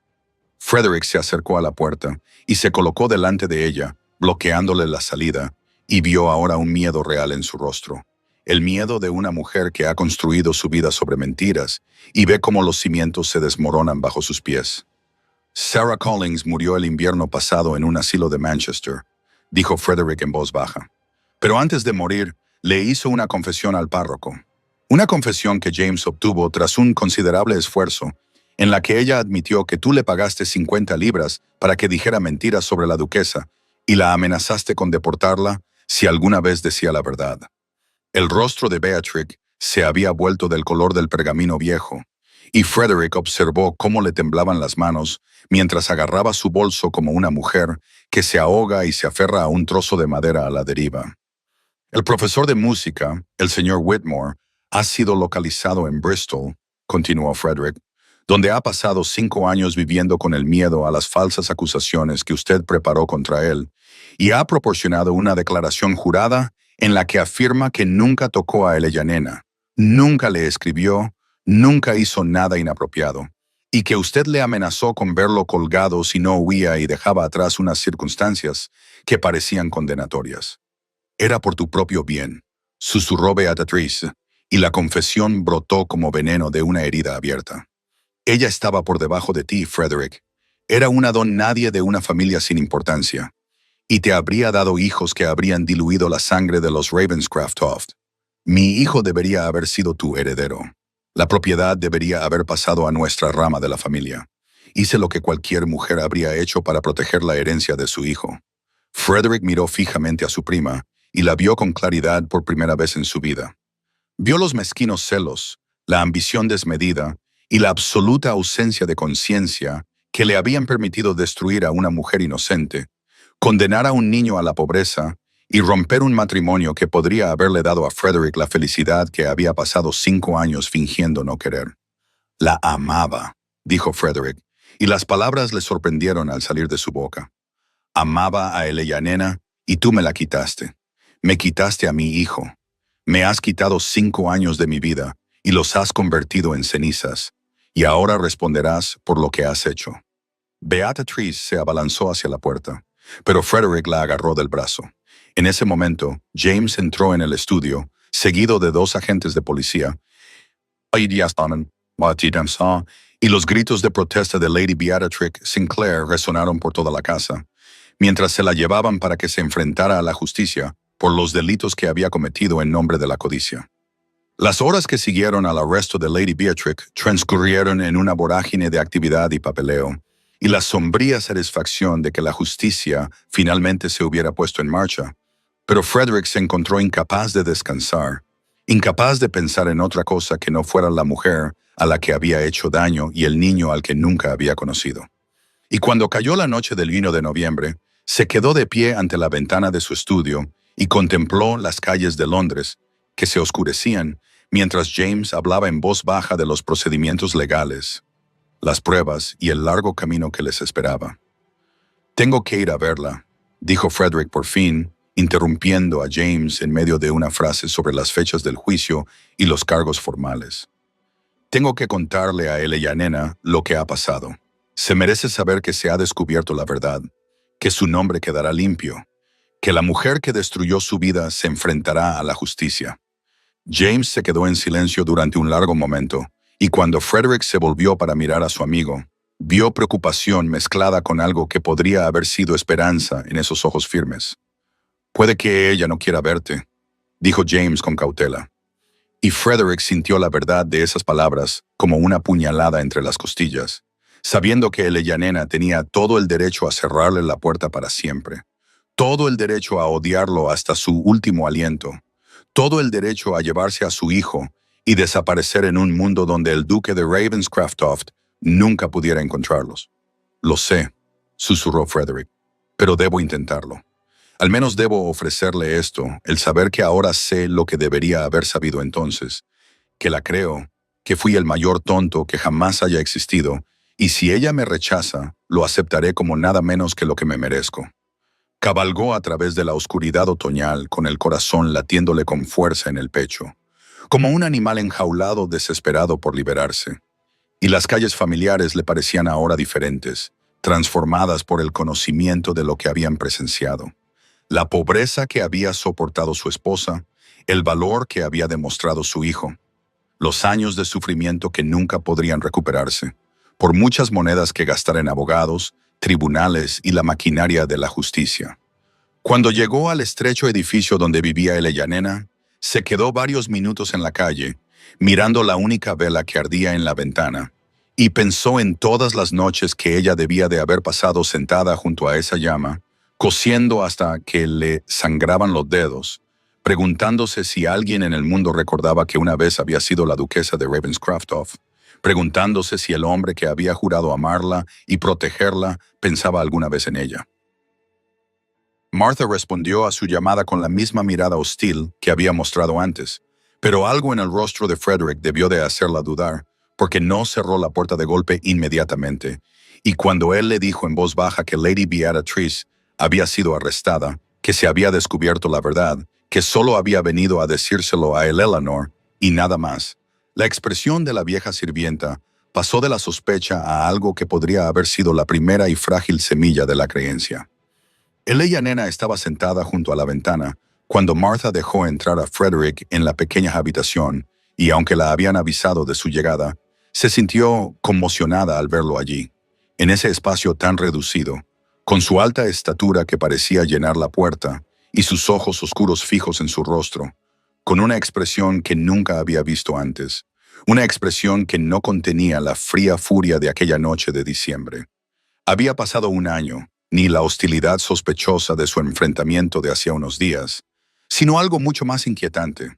Frederick se acercó a la puerta y se colocó delante de ella, bloqueándole la salida, y vio ahora un miedo real en su rostro. El miedo de una mujer que ha construido su vida sobre mentiras y ve cómo los cimientos se desmoronan bajo sus pies. «Sarah Collins murió el invierno pasado en un asilo de Manchester», dijo Frederick en voz baja. «Pero antes de morir, le hizo una confesión al párroco. Una confesión que James obtuvo tras un considerable esfuerzo, en la que ella admitió que tú le pagaste 50 libras para que dijera mentiras sobre la duquesa y la amenazaste con deportarla si alguna vez decía la verdad». El rostro de Beatrix se había vuelto del color del pergamino viejo, y Frederick observó cómo le temblaban las manos mientras agarraba su bolso como una mujer que se ahoga y se aferra a un trozo de madera a la deriva. «El profesor de música, el señor Whitmore, ha sido localizado en Bristol», continuó Frederick, «donde ha pasado 5 años viviendo con el miedo a las falsas acusaciones que usted preparó contra él, y ha proporcionado una declaración jurada en la que afirma que nunca tocó a Elena, nunca le escribió, nunca hizo nada inapropiado, y que usted le amenazó con verlo colgado si no huía y dejaba atrás unas circunstancias que parecían condenatorias. «Era por tu propio bien», susurró Beatrice, y la confesión brotó como veneno de una herida abierta. «Ella estaba por debajo de ti, Frederick. Era una don nadie de una familia sin importancia. Y te habría dado hijos que habrían diluido la sangre de los Ravenscroft. Mi hijo debería haber sido tu heredero. La propiedad debería haber pasado a nuestra rama de la familia. Hice lo que cualquier mujer habría hecho para proteger la herencia de su hijo». Frederick miró fijamente a su prima y la vio con claridad por primera vez en su vida. Vio los mezquinos celos, la ambición desmedida y la absoluta ausencia de conciencia que le habían permitido destruir a una mujer inocente, condenar a un niño a la pobreza y romper un matrimonio que podría haberle dado a Frederick la felicidad que había pasado 5 años fingiendo no querer. «La amaba», dijo Frederick, y las palabras le sorprendieron al salir de su boca. «Amaba a Elena y tú me la quitaste. Me quitaste a mi hijo. Me has quitado 5 años de mi vida y los has convertido en cenizas, y ahora responderás por lo que has hecho». Beatrice se abalanzó hacia la puerta, pero Frederick la agarró del brazo. En ese momento, James entró en el estudio, seguido de 2 agentes de policía, y los gritos de protesta de Lady Beatrix Sinclair resonaron por toda la casa, mientras se la llevaban para que se enfrentara a la justicia por los delitos que había cometido en nombre de la codicia. Las horas que siguieron al arresto de Lady Beatrix transcurrieron en una vorágine de actividad y papeleo, y la sombría satisfacción de que la justicia finalmente se hubiera puesto en marcha. Pero Frederick se encontró incapaz de descansar, incapaz de pensar en otra cosa que no fuera la mujer a la que había hecho daño y el niño al que nunca había conocido. Y cuando cayó la noche del 1 de noviembre, se quedó de pie ante la ventana de su estudio y contempló las calles de Londres, que se oscurecían, mientras James hablaba en voz baja de los procedimientos legales. las pruebas y el largo camino que les esperaba. «Tengo que ir a verla», dijo Frederick por fin, interrumpiendo a James en medio de una frase sobre las fechas del juicio y los cargos formales. «Tengo que contarle a él y a Nena lo que ha pasado. Se merece saber que se ha descubierto la verdad, que su nombre quedará limpio, que la mujer que destruyó su vida se enfrentará a la justicia». James se quedó en silencio durante un largo momento, y cuando Frederick se volvió para mirar a su amigo, vio preocupación mezclada con algo que podría haber sido esperanza en esos ojos firmes. «Puede que ella no quiera verte», dijo James con cautela. Y Frederick sintió la verdad de esas palabras como una puñalada entre las costillas, sabiendo que Nena tenía todo el derecho a cerrarle la puerta para siempre, todo el derecho a odiarlo hasta su último aliento, todo el derecho a llevarse a su hijo y desaparecer en un mundo donde el duque de Ravenscroft nunca pudiera encontrarlos. «Lo sé», susurró Frederick, «pero debo intentarlo. Al menos debo ofrecerle esto, el saber que ahora sé lo que debería haber sabido entonces, que la creo, que fui el mayor tonto que jamás haya existido, y si ella me rechaza, lo aceptaré como nada menos que lo que me merezco». Cabalgó a través de la oscuridad otoñal con el corazón latiéndole con fuerza en el pecho, como un animal enjaulado desesperado por liberarse. Y las calles familiares le parecían ahora diferentes, transformadas por el conocimiento de lo que habían presenciado. La pobreza que había soportado su esposa, el valor que había demostrado su hijo, los años de sufrimiento que nunca podrían recuperarse, por muchas monedas que gastar en abogados, tribunales y la maquinaria de la justicia. Cuando llegó al estrecho edificio donde vivía Nena, se quedó varios minutos en la calle, mirando la única vela que ardía en la ventana, y pensó en todas las noches que ella debía de haber pasado sentada junto a esa llama, cosiendo hasta que le sangraban los dedos, preguntándose si alguien en el mundo recordaba que una vez había sido la duquesa de Ravenscroft, preguntándose si el hombre que había jurado amarla y protegerla pensaba alguna vez en ella. Martha respondió a su llamada con la misma mirada hostil que había mostrado antes, pero algo en el rostro de Frederick debió de hacerla dudar, porque no cerró la puerta de golpe inmediatamente, y cuando él le dijo en voz baja que Lady Beatrice había sido arrestada, que se había descubierto la verdad, que solo había venido a decírselo a Eleanor y nada más, la expresión de la vieja sirvienta pasó de la sospecha a algo que podría haber sido la primera y frágil semilla de la creencia. Nena estaba sentada junto a la ventana cuando Martha dejó entrar a Frederick en la pequeña habitación y aunque la habían avisado de su llegada, se sintió conmocionada al verlo allí, en ese espacio tan reducido, con su alta estatura que parecía llenar la puerta y sus ojos oscuros fijos en su rostro, con una expresión que nunca había visto antes, una expresión que no contenía la fría furia de aquella noche de diciembre. Había pasado un año, ni la hostilidad sospechosa de su enfrentamiento de hacía unos días, sino algo mucho más inquietante,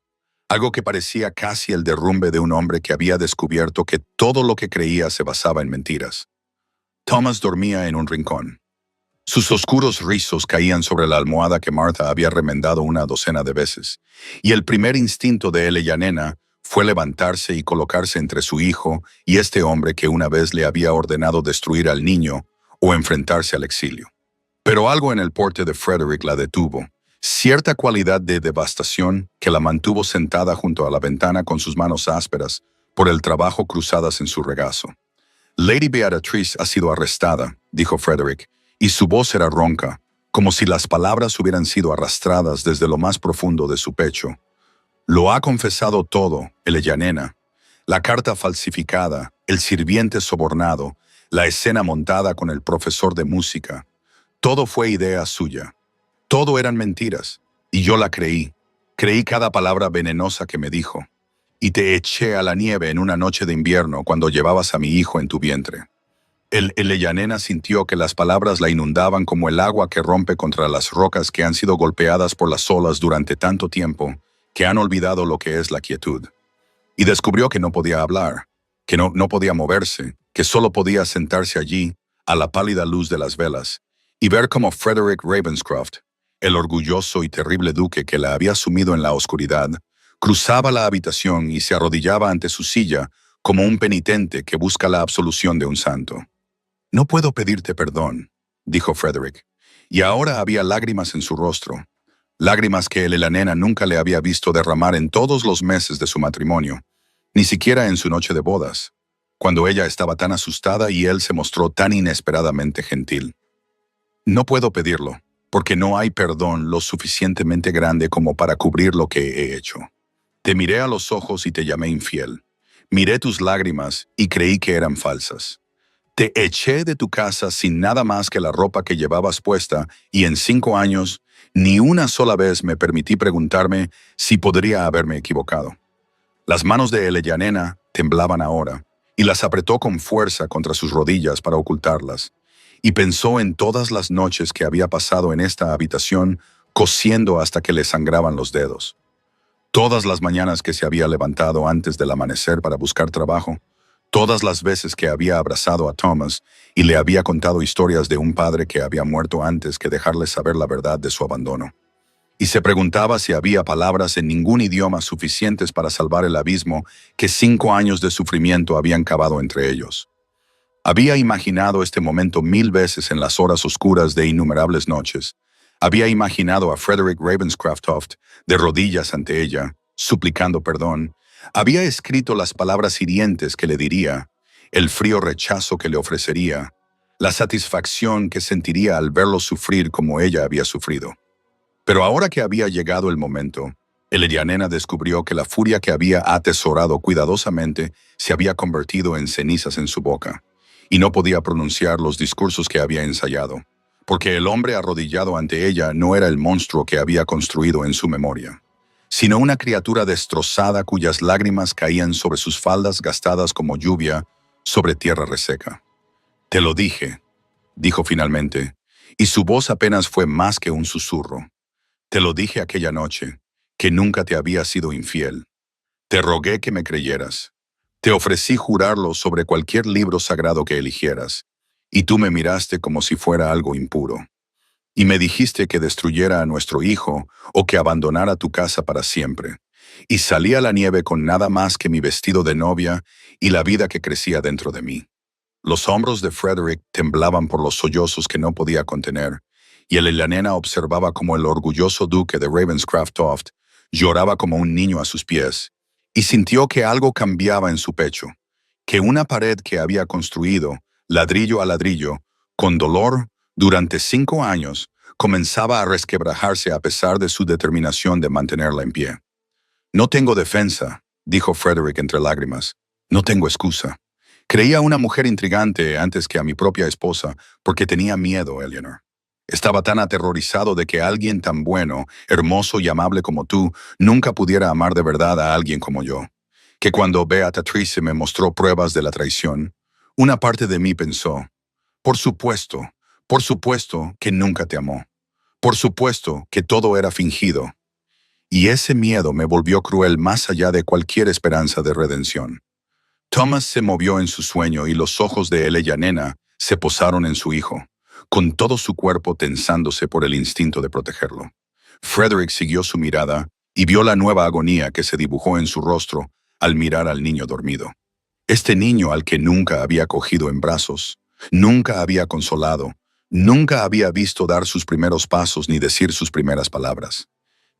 algo que parecía casi el derrumbe de un hombre que había descubierto que todo lo que creía se basaba en mentiras. Thomas dormía en un rincón. Sus oscuros rizos caían sobre la almohada que Martha había remendado una docena de veces, y el primer instinto de Nena fue levantarse y colocarse entre su hijo y este hombre que una vez le había ordenado destruir al niño o enfrentarse al exilio. Pero algo en el porte de Frederick la detuvo, cierta cualidad de devastación que la mantuvo sentada junto a la ventana con sus manos ásperas por el trabajo cruzadas en su regazo. «Lady Beatrice ha sido arrestada», dijo Frederick, y su voz era ronca, como si las palabras hubieran sido arrastradas desde lo más profundo de su pecho. «Lo ha confesado todo, Nena. La carta falsificada, el sirviente sobornado, la escena montada con el profesor de música. Todo fue idea suya. Todo eran mentiras, y yo la creí. Creí cada palabra venenosa que me dijo. Y te eché a la nieve en una noche de invierno cuando llevabas a mi hijo en tu vientre». Nena sintió que las palabras la inundaban como el agua que rompe contra las rocas que han sido golpeadas por las olas durante tanto tiempo, que han olvidado lo que es la quietud. Y descubrió que no podía hablar, que no podía moverse, que solo podía sentarse allí, a la pálida luz de las velas, y ver cómo Frederick Ravenscroft, el orgulloso y terrible duque que la había sumido en la oscuridad, cruzaba la habitación y se arrodillaba ante su silla como un penitente que busca la absolución de un santo. «No puedo pedirte perdón», dijo Frederick, y ahora había lágrimas en su rostro, lágrimas que la nena nunca le había visto derramar en todos los meses de su matrimonio, ni siquiera en su noche de bodas, cuando ella estaba tan asustada y él se mostró tan inesperadamente gentil. «No puedo pedirlo, porque no hay perdón lo suficientemente grande como para cubrir lo que he hecho. Te miré a los ojos y te llamé infiel. Miré tus lágrimas y creí que eran falsas. Te eché de tu casa sin nada más que la ropa que llevabas puesta y en 5 años ni una sola vez me permití preguntarme si podría haberme equivocado». Las manos de Eleyanena temblaban ahora y las apretó con fuerza contra sus rodillas para ocultarlas, y pensó en todas las noches que había pasado en esta habitación cosiendo hasta que le sangraban los dedos. Todas las mañanas que se había levantado antes del amanecer para buscar trabajo, todas las veces que había abrazado a Thomas y le había contado historias de un padre que había muerto antes que dejarle saber la verdad de su abandono. Y se preguntaba si había palabras en ningún idioma suficientes para salvar el abismo que 5 años de sufrimiento habían cavado entre ellos. Había imaginado este momento 1000 veces en las horas oscuras de innumerables noches. Había imaginado a Frederick Ravenscraft de rodillas ante ella, suplicando perdón. Había escrito las palabras hirientes que le diría, el frío rechazo que le ofrecería, la satisfacción que sentiría al verlo sufrir como ella había sufrido. Pero ahora que había llegado el momento, Eleyanena descubrió que la furia que había atesorado cuidadosamente se había convertido en cenizas en su boca, y no podía pronunciar los discursos que había ensayado, porque el hombre arrodillado ante ella no era el monstruo que había construido en su memoria, sino una criatura destrozada cuyas lágrimas caían sobre sus faldas gastadas como lluvia sobre tierra reseca. «Te lo dije», dijo finalmente, y su voz apenas fue más que un susurro. «Te lo dije aquella noche, que nunca te había sido infiel. Te rogué que me creyeras. Te ofrecí jurarlo sobre cualquier libro sagrado que eligieras, y tú me miraste como si fuera algo impuro. Y me dijiste que destruyera a nuestro hijo o que abandonara tu casa para siempre. Y salí a la nieve con nada más que mi vestido de novia y la vida que crecía dentro de mí». Los hombros de Frederick temblaban por los sollozos que no podía contener, y Eleyanena observaba como el orgulloso duque de Ravenscraft lloraba como un niño a sus pies, y sintió que algo cambiaba en su pecho, que una pared que había construido, ladrillo a ladrillo, con dolor, durante 5 años, comenzaba a resquebrajarse a pesar de su determinación de mantenerla en pie. «No tengo defensa», dijo Frederick entre lágrimas. «No tengo excusa. Creí a una mujer intrigante antes que a mi propia esposa porque tenía miedo, Eleanor. Estaba tan aterrorizado de que alguien tan bueno, hermoso y amable como tú nunca pudiera amar de verdad a alguien como yo, que cuando Beatrice me mostró pruebas de la traición, una parte de mí pensó, por supuesto que nunca te amó. Por supuesto que todo era fingido. Y ese miedo me volvió cruel más allá de cualquier esperanza de redención». Thomas se movió en su sueño y los ojos de Eleyanena se posaron en su hijo, con todo su cuerpo tensándose por el instinto de protegerlo. Frederick siguió su mirada y vio la nueva agonía que se dibujó en su rostro al mirar al niño dormido. Este niño al que nunca había cogido en brazos, nunca había consolado, nunca había visto dar sus primeros pasos ni decir sus primeras palabras.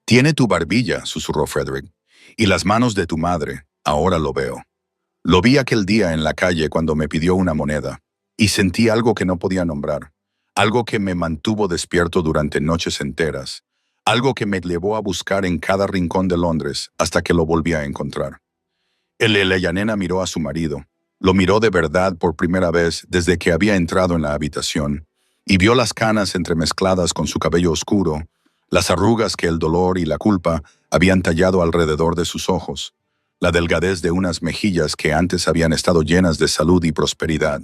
«Tiene tu barbilla», susurró Frederick, «y las manos de tu madre, ahora lo veo. Lo vi aquel día en la calle cuando me pidió una moneda, y sentí algo que no podía nombrar, algo que me mantuvo despierto durante noches enteras, algo que me llevó a buscar en cada rincón de Londres hasta que lo volví a encontrar». Eleyanena miró a su marido, lo miró de verdad por primera vez desde que había entrado en la habitación, y vio las canas entremezcladas con su cabello oscuro, las arrugas que el dolor y la culpa habían tallado alrededor de sus ojos, la delgadez de unas mejillas que antes habían estado llenas de salud y prosperidad,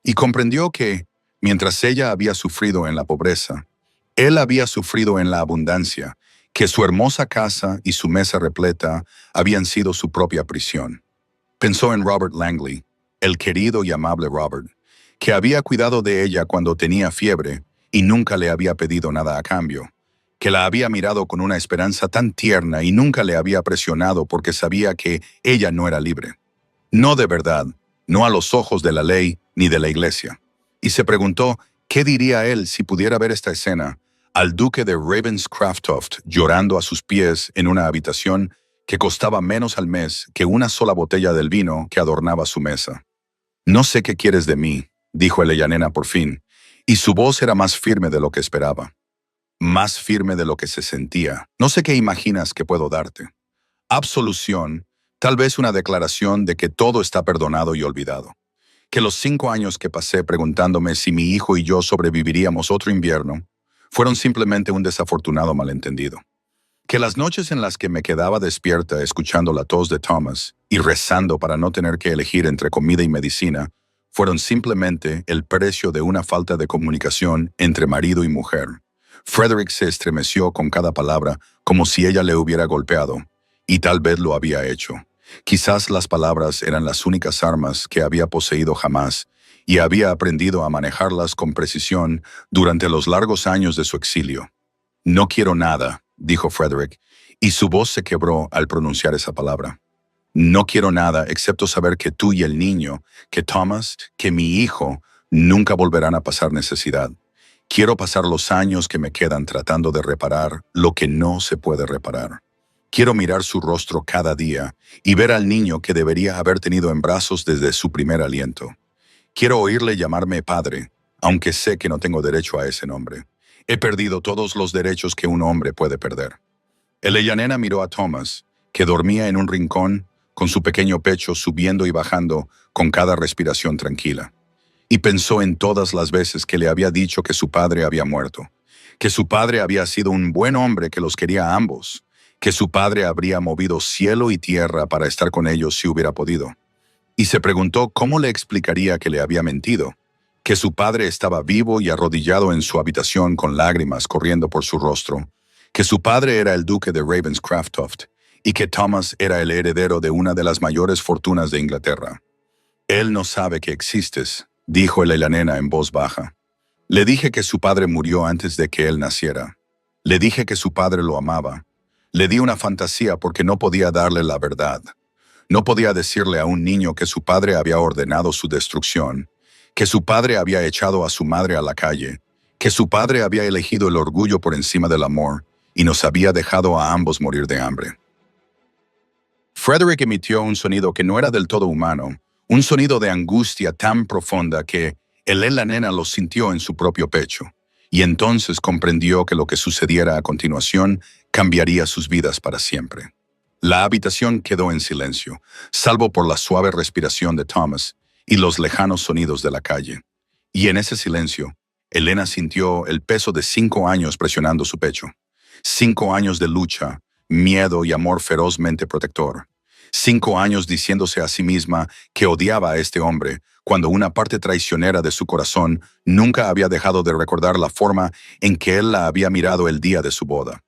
y comprendió que, mientras ella había sufrido en la pobreza, él había sufrido en la abundancia, que su hermosa casa y su mesa repleta habían sido su propia prisión. Pensó en Robert Langley, el querido y amable Robert, que había cuidado de ella cuando tenía fiebre y nunca le había pedido nada a cambio, que la había mirado con una esperanza tan tierna y nunca le había presionado porque sabía que ella no era libre. No de verdad, no a los ojos de la ley ni de la iglesia. Y se preguntó, ¿qué diría él si pudiera ver esta escena? Al duque de Ravenscraftoft llorando a sus pies en una habitación que costaba menos al mes que una sola botella del vino que adornaba su mesa. No sé qué quieres de mí, dijo Eleyanena por fin, y su voz era más firme de lo que esperaba, más firme de lo que se sentía. No sé qué imaginas que puedo darte. Absolución, tal vez una declaración de que todo está perdonado y olvidado. Que los 5 años que pasé preguntándome si mi hijo y yo sobreviviríamos otro invierno fueron simplemente un desafortunado malentendido. Que las noches en las que me quedaba despierta escuchando la tos de Thomas y rezando para no tener que elegir entre comida y medicina fueron simplemente el precio de una falta de comunicación entre marido y mujer. Frederick se estremeció con cada palabra como si ella le hubiera golpeado, y tal vez lo había hecho. Quizás las palabras eran las únicas armas que había poseído jamás, y había aprendido a manejarlas con precisión durante los largos años de su exilio. No quiero nada, dijo Frederick, y su voz se quebró al pronunciar esa palabra. No quiero nada excepto saber que tú y el niño, que Thomas, que mi hijo, nunca volverán a pasar necesidad. Quiero pasar los años que me quedan tratando de reparar lo que no se puede reparar. Quiero mirar su rostro cada día y ver al niño que debería haber tenido en brazos desde su primer aliento. Quiero oírle llamarme padre, aunque sé que no tengo derecho a ese nombre. He perdido todos los derechos que un hombre puede perder. Eleyanena miró a Thomas, que dormía en un rincón, con su pequeño pecho subiendo y bajando con cada respiración tranquila. Y pensó en todas las veces que le había dicho que su padre había muerto, que su padre había sido un buen hombre que los quería a ambos, que su padre habría movido cielo y tierra para estar con ellos si hubiera podido. Y se preguntó cómo le explicaría que le había mentido, que su padre estaba vivo y arrodillado en su habitación con lágrimas corriendo por su rostro, que su padre era el duque de Ravenscraftoft y que Thomas era el heredero de una de las mayores fortunas de Inglaterra. Él no sabe que existes, dijo Eleyanena en voz baja. Le dije que su padre murió antes de que él naciera. Le dije que su padre lo amaba. Le di una fantasía porque no podía darle la verdad. No podía decirle a un niño que su padre había ordenado su destrucción, que su padre había echado a su madre a la calle, que su padre había elegido el orgullo por encima del amor y nos había dejado a ambos morir de hambre. Frederick emitió un sonido que no era del todo humano, un sonido de angustia tan profunda que Eleyanena lo sintió en su propio pecho, y entonces comprendió que lo que sucediera a continuación cambiaría sus vidas para siempre. La habitación quedó en silencio, salvo por la suave respiración de Thomas y los lejanos sonidos de la calle. Y en ese silencio, Elena sintió el peso de 5 años presionando su pecho. 5 años de lucha, miedo y amor ferozmente protector. 5 años diciéndose a sí misma que odiaba a este hombre, cuando una parte traicionera de su corazón nunca había dejado de recordar la forma en que él la había mirado el día de su boda.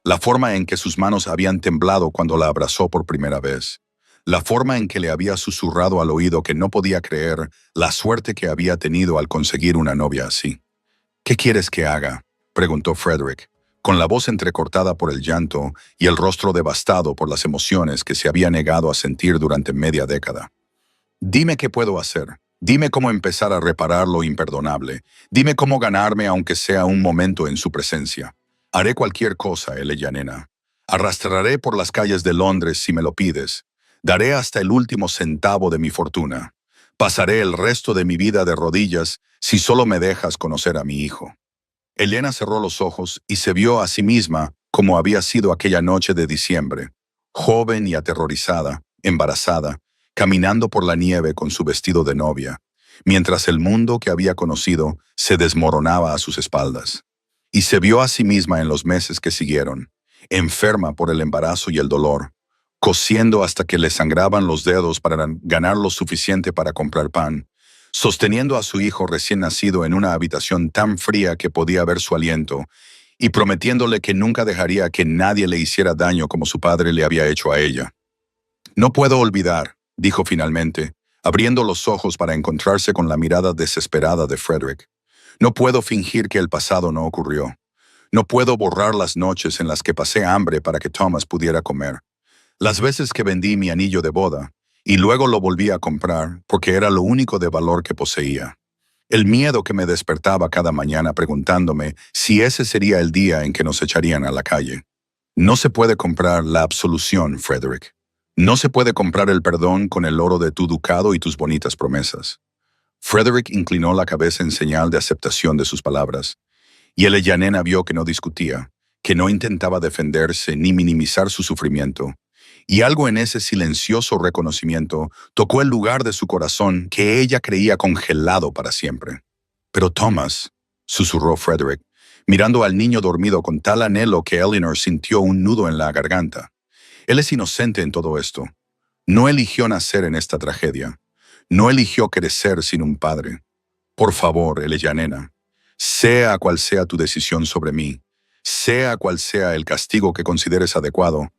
La forma en que sus manos habían temblado cuando la abrazó por primera vez. La forma en que le había susurrado al oído que no podía creer la suerte que había tenido al conseguir una novia así. ¿Qué quieres que haga?, preguntó Frederick, con la voz entrecortada por el llanto y el rostro devastado por las emociones que se había negado a sentir durante media década. Dime qué puedo hacer. Dime cómo empezar a reparar lo imperdonable. Dime cómo ganarme aunque sea un momento en su presencia. Haré cualquier cosa, Eleyanena. Arrastraré por las calles de Londres si me lo pides. Daré hasta el último centavo de mi fortuna. Pasaré el resto de mi vida de rodillas si solo me dejas conocer a mi hijo. Elena cerró los ojos y se vio a sí misma como había sido aquella noche de diciembre, joven y aterrorizada, embarazada, caminando por la nieve con su vestido de novia, mientras el mundo que había conocido se desmoronaba a sus espaldas. Y se vio a sí misma en los meses que siguieron, enferma por el embarazo y el dolor, cosiendo hasta que le sangraban los dedos para ganar lo suficiente para comprar pan, sosteniendo a su hijo recién nacido en una habitación tan fría que podía ver su aliento, y prometiéndole que nunca dejaría que nadie le hiciera daño como su padre le había hecho a ella. No puedo olvidar, dijo finalmente, abriendo los ojos para encontrarse con la mirada desesperada de Frederick. No puedo fingir que el pasado no ocurrió. No puedo borrar las noches en las que pasé hambre para que Thomas pudiera comer. Las veces que vendí mi anillo de boda, y luego lo volvía a comprar porque era lo único de valor que poseía. El miedo que me despertaba cada mañana preguntándome si ese sería el día en que nos echarían a la calle. No se puede comprar la absolución, Frederick. No se puede comprar el perdón con el oro de tu ducado y tus bonitas promesas. Frederick inclinó la cabeza en señal de aceptación de sus palabras, y Eleyanena vio que no discutía, que no intentaba defenderse ni minimizar su sufrimiento, y algo en ese silencioso reconocimiento tocó el lugar de su corazón que ella creía congelado para siempre. Pero Thomas, susurró Frederick, mirando al niño dormido con tal anhelo que Eleanor sintió un nudo en la garganta. Él es inocente en todo esto. No eligió nacer en esta tragedia. No eligió crecer sin un padre. Por favor, Eleyanena, sea cual sea tu decisión sobre mí, sea cual sea el castigo que consideres adecuado,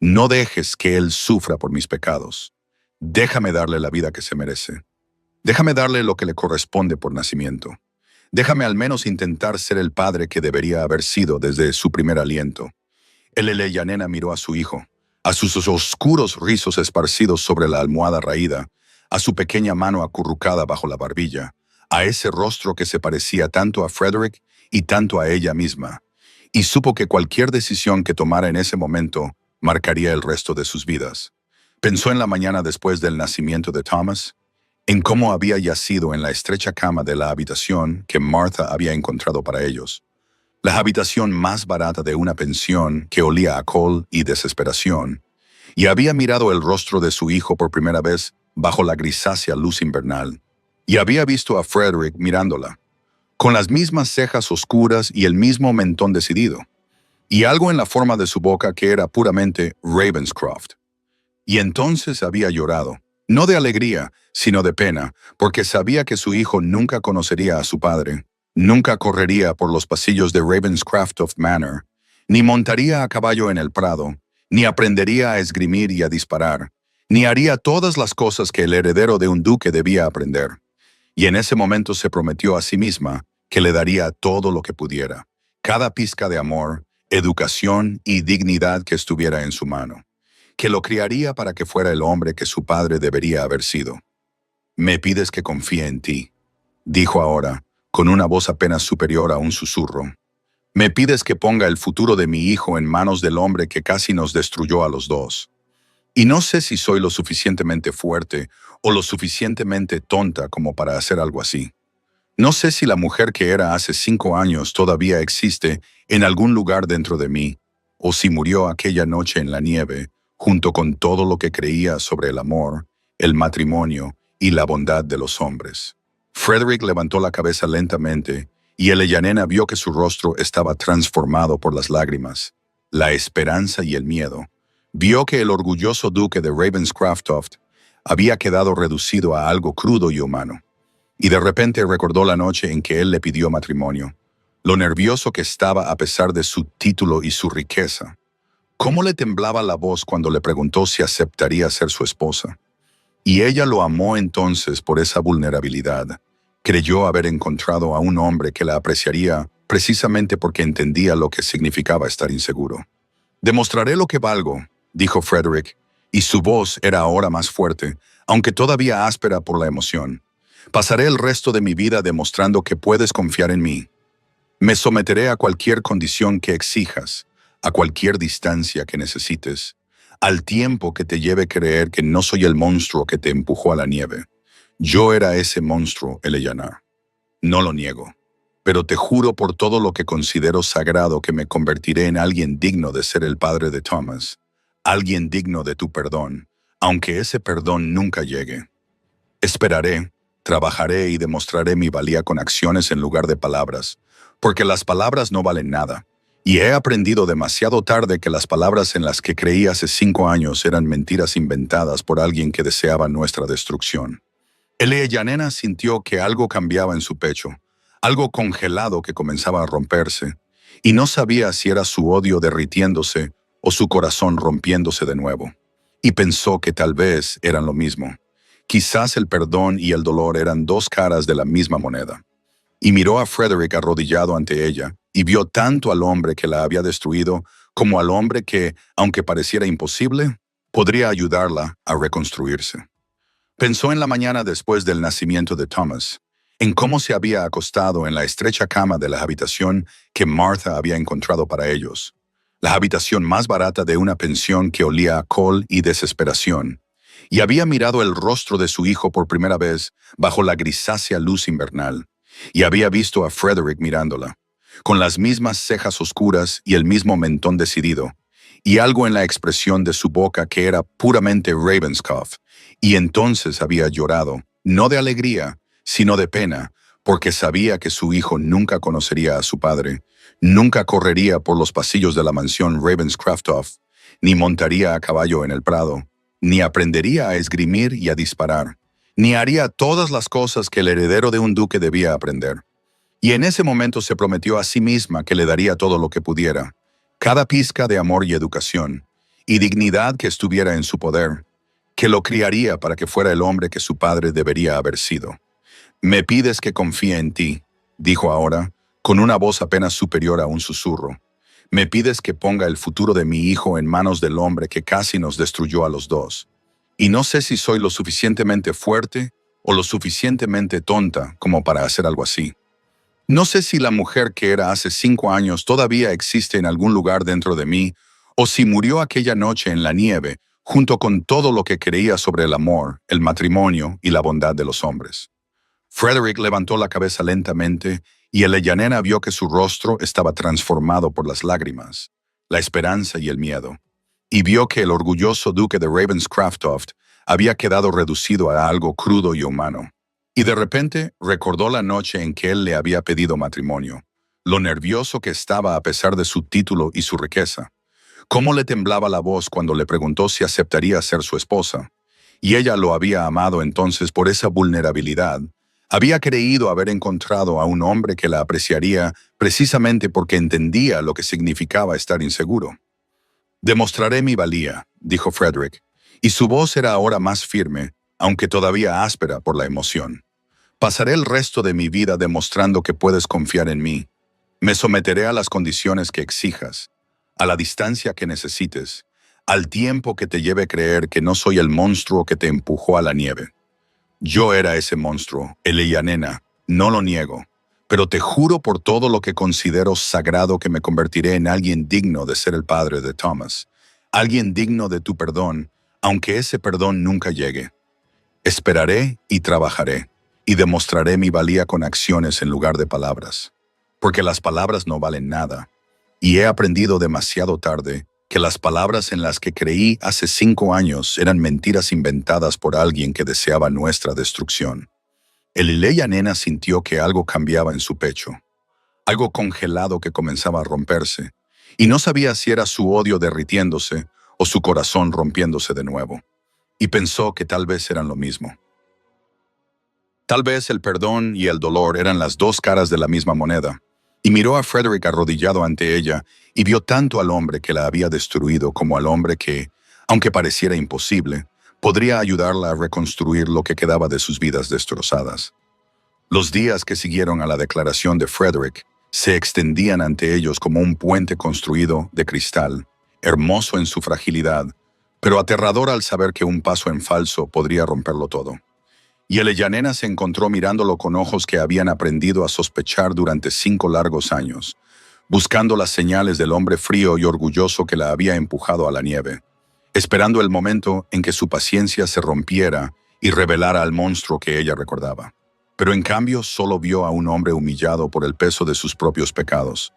no dejes que él sufra por mis pecados. Déjame darle la vida que se merece. Déjame darle lo que le corresponde por nacimiento. Déjame al menos intentar ser el padre que debería haber sido desde su primer aliento. El Eleyanena miró a su hijo, a sus oscuros rizos esparcidos sobre la almohada raída, a su pequeña mano acurrucada bajo la barbilla, a ese rostro que se parecía tanto a Frederick y tanto a ella misma, y supo que cualquier decisión que tomara en ese momento marcaría el resto de sus vidas. Pensó en la mañana después del nacimiento de Thomas, en cómo había yacido en la estrecha cama de la habitación que Martha había encontrado para ellos, la habitación más barata de una pensión que olía a col y desesperación, y había mirado el rostro de su hijo por primera vez bajo la grisácea luz invernal, y había visto a Frederick mirándola, con las mismas cejas oscuras y el mismo mentón decidido, y algo en la forma de su boca que era puramente Ravenscroft. Y entonces había llorado, no de alegría, sino de pena, porque sabía que su hijo nunca conocería a su padre, nunca correría por los pasillos de Ravenscroft Manor, ni montaría a caballo en el prado, ni aprendería a esgrimir y a disparar, ni haría todas las cosas que el heredero de un duque debía aprender. Y en ese momento se prometió a sí misma que le daría todo lo que pudiera, cada pizca de amor, educación y dignidad que estuviera en su mano, que lo criaría para que fuera el hombre que su padre debería haber sido. «Me pides que confíe en ti», dijo ahora, con una voz apenas superior a un susurro. «Me pides que ponga el futuro de mi hijo en manos del hombre que casi nos destruyó a los dos. Y no sé si soy lo suficientemente fuerte o lo suficientemente tonta como para hacer algo así. No sé si la mujer que era hace 5 años todavía existe en algún lugar dentro de mí, o si murió aquella noche en la nieve, junto con todo lo que creía sobre el amor, el matrimonio y la bondad de los hombres». Frederick levantó la cabeza lentamente y Eleyanena vio que su rostro estaba transformado por las lágrimas, la esperanza y el miedo. Vio que el orgulloso duque de Ravenscroft había quedado reducido a algo crudo y humano. Y de repente recordó la noche en que él le pidió matrimonio, lo nervioso que estaba a pesar de su título y su riqueza. Cómo le temblaba la voz cuando le preguntó si aceptaría ser su esposa. Y ella lo amó entonces por esa vulnerabilidad. Creyó haber encontrado a un hombre que la apreciaría precisamente porque entendía lo que significaba estar inseguro. «Demostraré lo que valgo», dijo Frederick, y su voz era ahora más fuerte, aunque todavía áspera por la emoción. «Pasaré el resto de mi vida demostrando que puedes confiar en mí. Me someteré a cualquier condición que exijas, a cualquier distancia que necesites, al tiempo que te lleve a creer que no soy el monstruo que te empujó a la nieve. Yo era ese monstruo, Eleanor. No lo niego. Pero te juro por todo lo que considero sagrado que me convertiré en alguien digno de ser el padre de Thomas, alguien digno de tu perdón, aunque ese perdón nunca llegue. Esperaré, trabajaré y demostraré mi valía con acciones en lugar de palabras, porque las palabras no valen nada. Y he aprendido demasiado tarde que las palabras en las que creí hace 5 años eran mentiras inventadas por alguien que deseaba nuestra destrucción». Eleyanena sintió que algo cambiaba en su pecho, algo congelado que comenzaba a romperse, y no sabía si era su odio derritiéndose o su corazón rompiéndose de nuevo. Y pensó que tal vez eran lo mismo. Quizás el perdón y el dolor eran 2 caras de la misma moneda. Y miró a Frederick arrodillado ante ella, y vio tanto al hombre que la había destruido como al hombre que, aunque pareciera imposible, podría ayudarla a reconstruirse. Pensó en la mañana después del nacimiento de Thomas, en cómo se había acostado en la estrecha cama de la habitación que Martha había encontrado para ellos, la habitación más barata de una pensión que olía a col y desesperación, y había mirado el rostro de su hijo por primera vez bajo la grisácea luz invernal, y había visto a Frederick mirándola, con las mismas cejas oscuras y el mismo mentón decidido, y algo en la expresión de su boca que era puramente Ravenscroft, y entonces había llorado, no de alegría, sino de pena, porque sabía que su hijo nunca conocería a su padre, nunca correría por los pasillos de la mansión Ravenscroft, ni montaría a caballo en el prado, ni aprendería a esgrimir y a disparar, ni haría todas las cosas que el heredero de un duque debía aprender. Y en ese momento se prometió a sí misma que le daría todo lo que pudiera, cada pizca de amor y educación, y dignidad que estuviera en su poder, que lo criaría para que fuera el hombre que su padre debería haber sido. «Me pides que confíe en ti», dijo ahora, con una voz apenas superior a un susurro. «Me pides que ponga el futuro de mi hijo en manos del hombre que casi nos destruyó a los dos. Y no sé si soy lo suficientemente fuerte o lo suficientemente tonta como para hacer algo así. No sé si la mujer que era hace 5 años todavía existe en algún lugar dentro de mí, o si murió aquella noche en la nieve, junto con todo lo que creía sobre el amor, el matrimonio y la bondad de los hombres». Frederick levantó la cabeza lentamente y el Ellanena vio que su rostro estaba transformado por las lágrimas, la esperanza y el miedo, y vio que el orgulloso duque de Ravenscroft había quedado reducido a algo crudo y humano. Y de repente recordó la noche en que él le había pedido matrimonio, lo nervioso que estaba a pesar de su título y su riqueza, cómo le temblaba la voz cuando le preguntó si aceptaría ser su esposa. Y ella lo había amado entonces por esa vulnerabilidad. Había creído haber encontrado a un hombre que la apreciaría precisamente porque entendía lo que significaba estar inseguro. «Demostraré mi valía», dijo Frederick, y su voz era ahora más firme, aunque todavía áspera por la emoción. «Pasaré el resto de mi vida demostrando que puedes confiar en mí. Me someteré a las condiciones que exijas, a la distancia que necesites, al tiempo que te lleve creer que no soy el monstruo que te empujó a la nieve. Yo era ese monstruo, el Ellanena, no lo niego, pero te juro por todo lo que considero sagrado que me convertiré en alguien digno de ser el padre de Thomas, alguien digno de tu perdón, aunque ese perdón nunca llegue. Esperaré y trabajaré, y demostraré mi valía con acciones en lugar de palabras, porque las palabras no valen nada, y he aprendido demasiado tarde que las palabras en las que creí hace 5 años eran mentiras inventadas por alguien que deseaba nuestra destrucción». El Ellanena sintió que algo cambiaba en su pecho, algo congelado que comenzaba a romperse, y no sabía si era su odio derritiéndose o su corazón rompiéndose de nuevo, y pensó que tal vez eran lo mismo. Tal vez el perdón y el dolor eran las dos caras de la misma moneda, y miró a Frederick arrodillado ante ella y vio tanto al hombre que la había destruido como al hombre que, aunque pareciera imposible, podría ayudarla a reconstruir lo que quedaba de sus vidas destrozadas. Los días que siguieron a la declaración de Frederick se extendían ante ellos como un puente construido de cristal, hermoso en su fragilidad, pero aterrador al saber que un paso en falso podría romperlo todo. Y el Ellanena se encontró mirándolo con ojos que habían aprendido a sospechar durante 5 largos años, buscando las señales del hombre frío y orgulloso que la había empujado a la nieve, esperando el momento en que su paciencia se rompiera y revelara al monstruo que ella recordaba. Pero en cambio solo vio a un hombre humillado por el peso de sus propios pecados,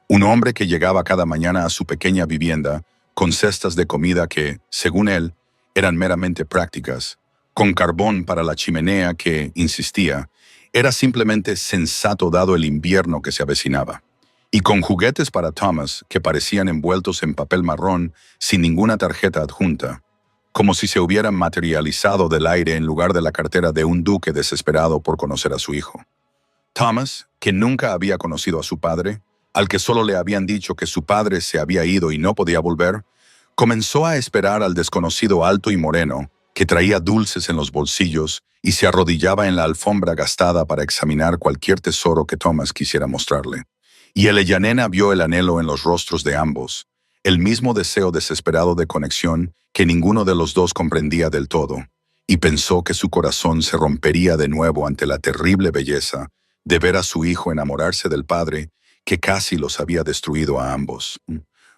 un hombre que llegaba cada mañana a su pequeña vivienda con cestas de comida que, según él, eran meramente prácticas, con carbón para la chimenea que, insistía, era simplemente sensato dado el invierno que se avecinaba, y con juguetes para Thomas que parecían envueltos en papel marrón sin ninguna tarjeta adjunta, como si se hubieran materializado del aire en lugar de la cartera de un duque desesperado por conocer a su hijo. Thomas, que nunca había conocido a su padre, al que solo le habían dicho que su padre se había ido y no podía volver, comenzó a esperar al desconocido alto y moreno, que traía dulces en los bolsillos y se arrodillaba en la alfombra gastada para examinar cualquier tesoro que Thomas quisiera mostrarle. Y el Ellanena vio el anhelo en los rostros de ambos, el mismo deseo desesperado de conexión que ninguno de los dos comprendía del todo, y pensó que su corazón se rompería de nuevo ante la terrible belleza de ver a su hijo enamorarse del padre que casi los había destruido a ambos.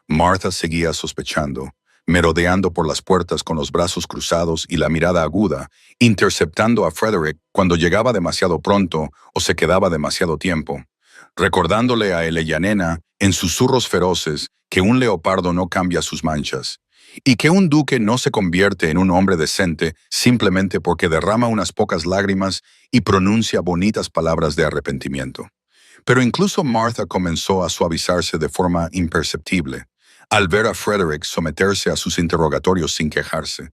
Martha seguía sospechando, merodeando por las puertas con los brazos cruzados y la mirada aguda, interceptando a Frederick cuando llegaba demasiado pronto o se quedaba demasiado tiempo, recordándole a Eleyanena en susurros feroces que un leopardo no cambia sus manchas, y que un duque no se convierte en un hombre decente simplemente porque derrama unas pocas lágrimas y pronuncia bonitas palabras de arrepentimiento. Pero incluso Martha comenzó a suavizarse de forma imperceptible, al ver a Frederick someterse a sus interrogatorios sin quejarse,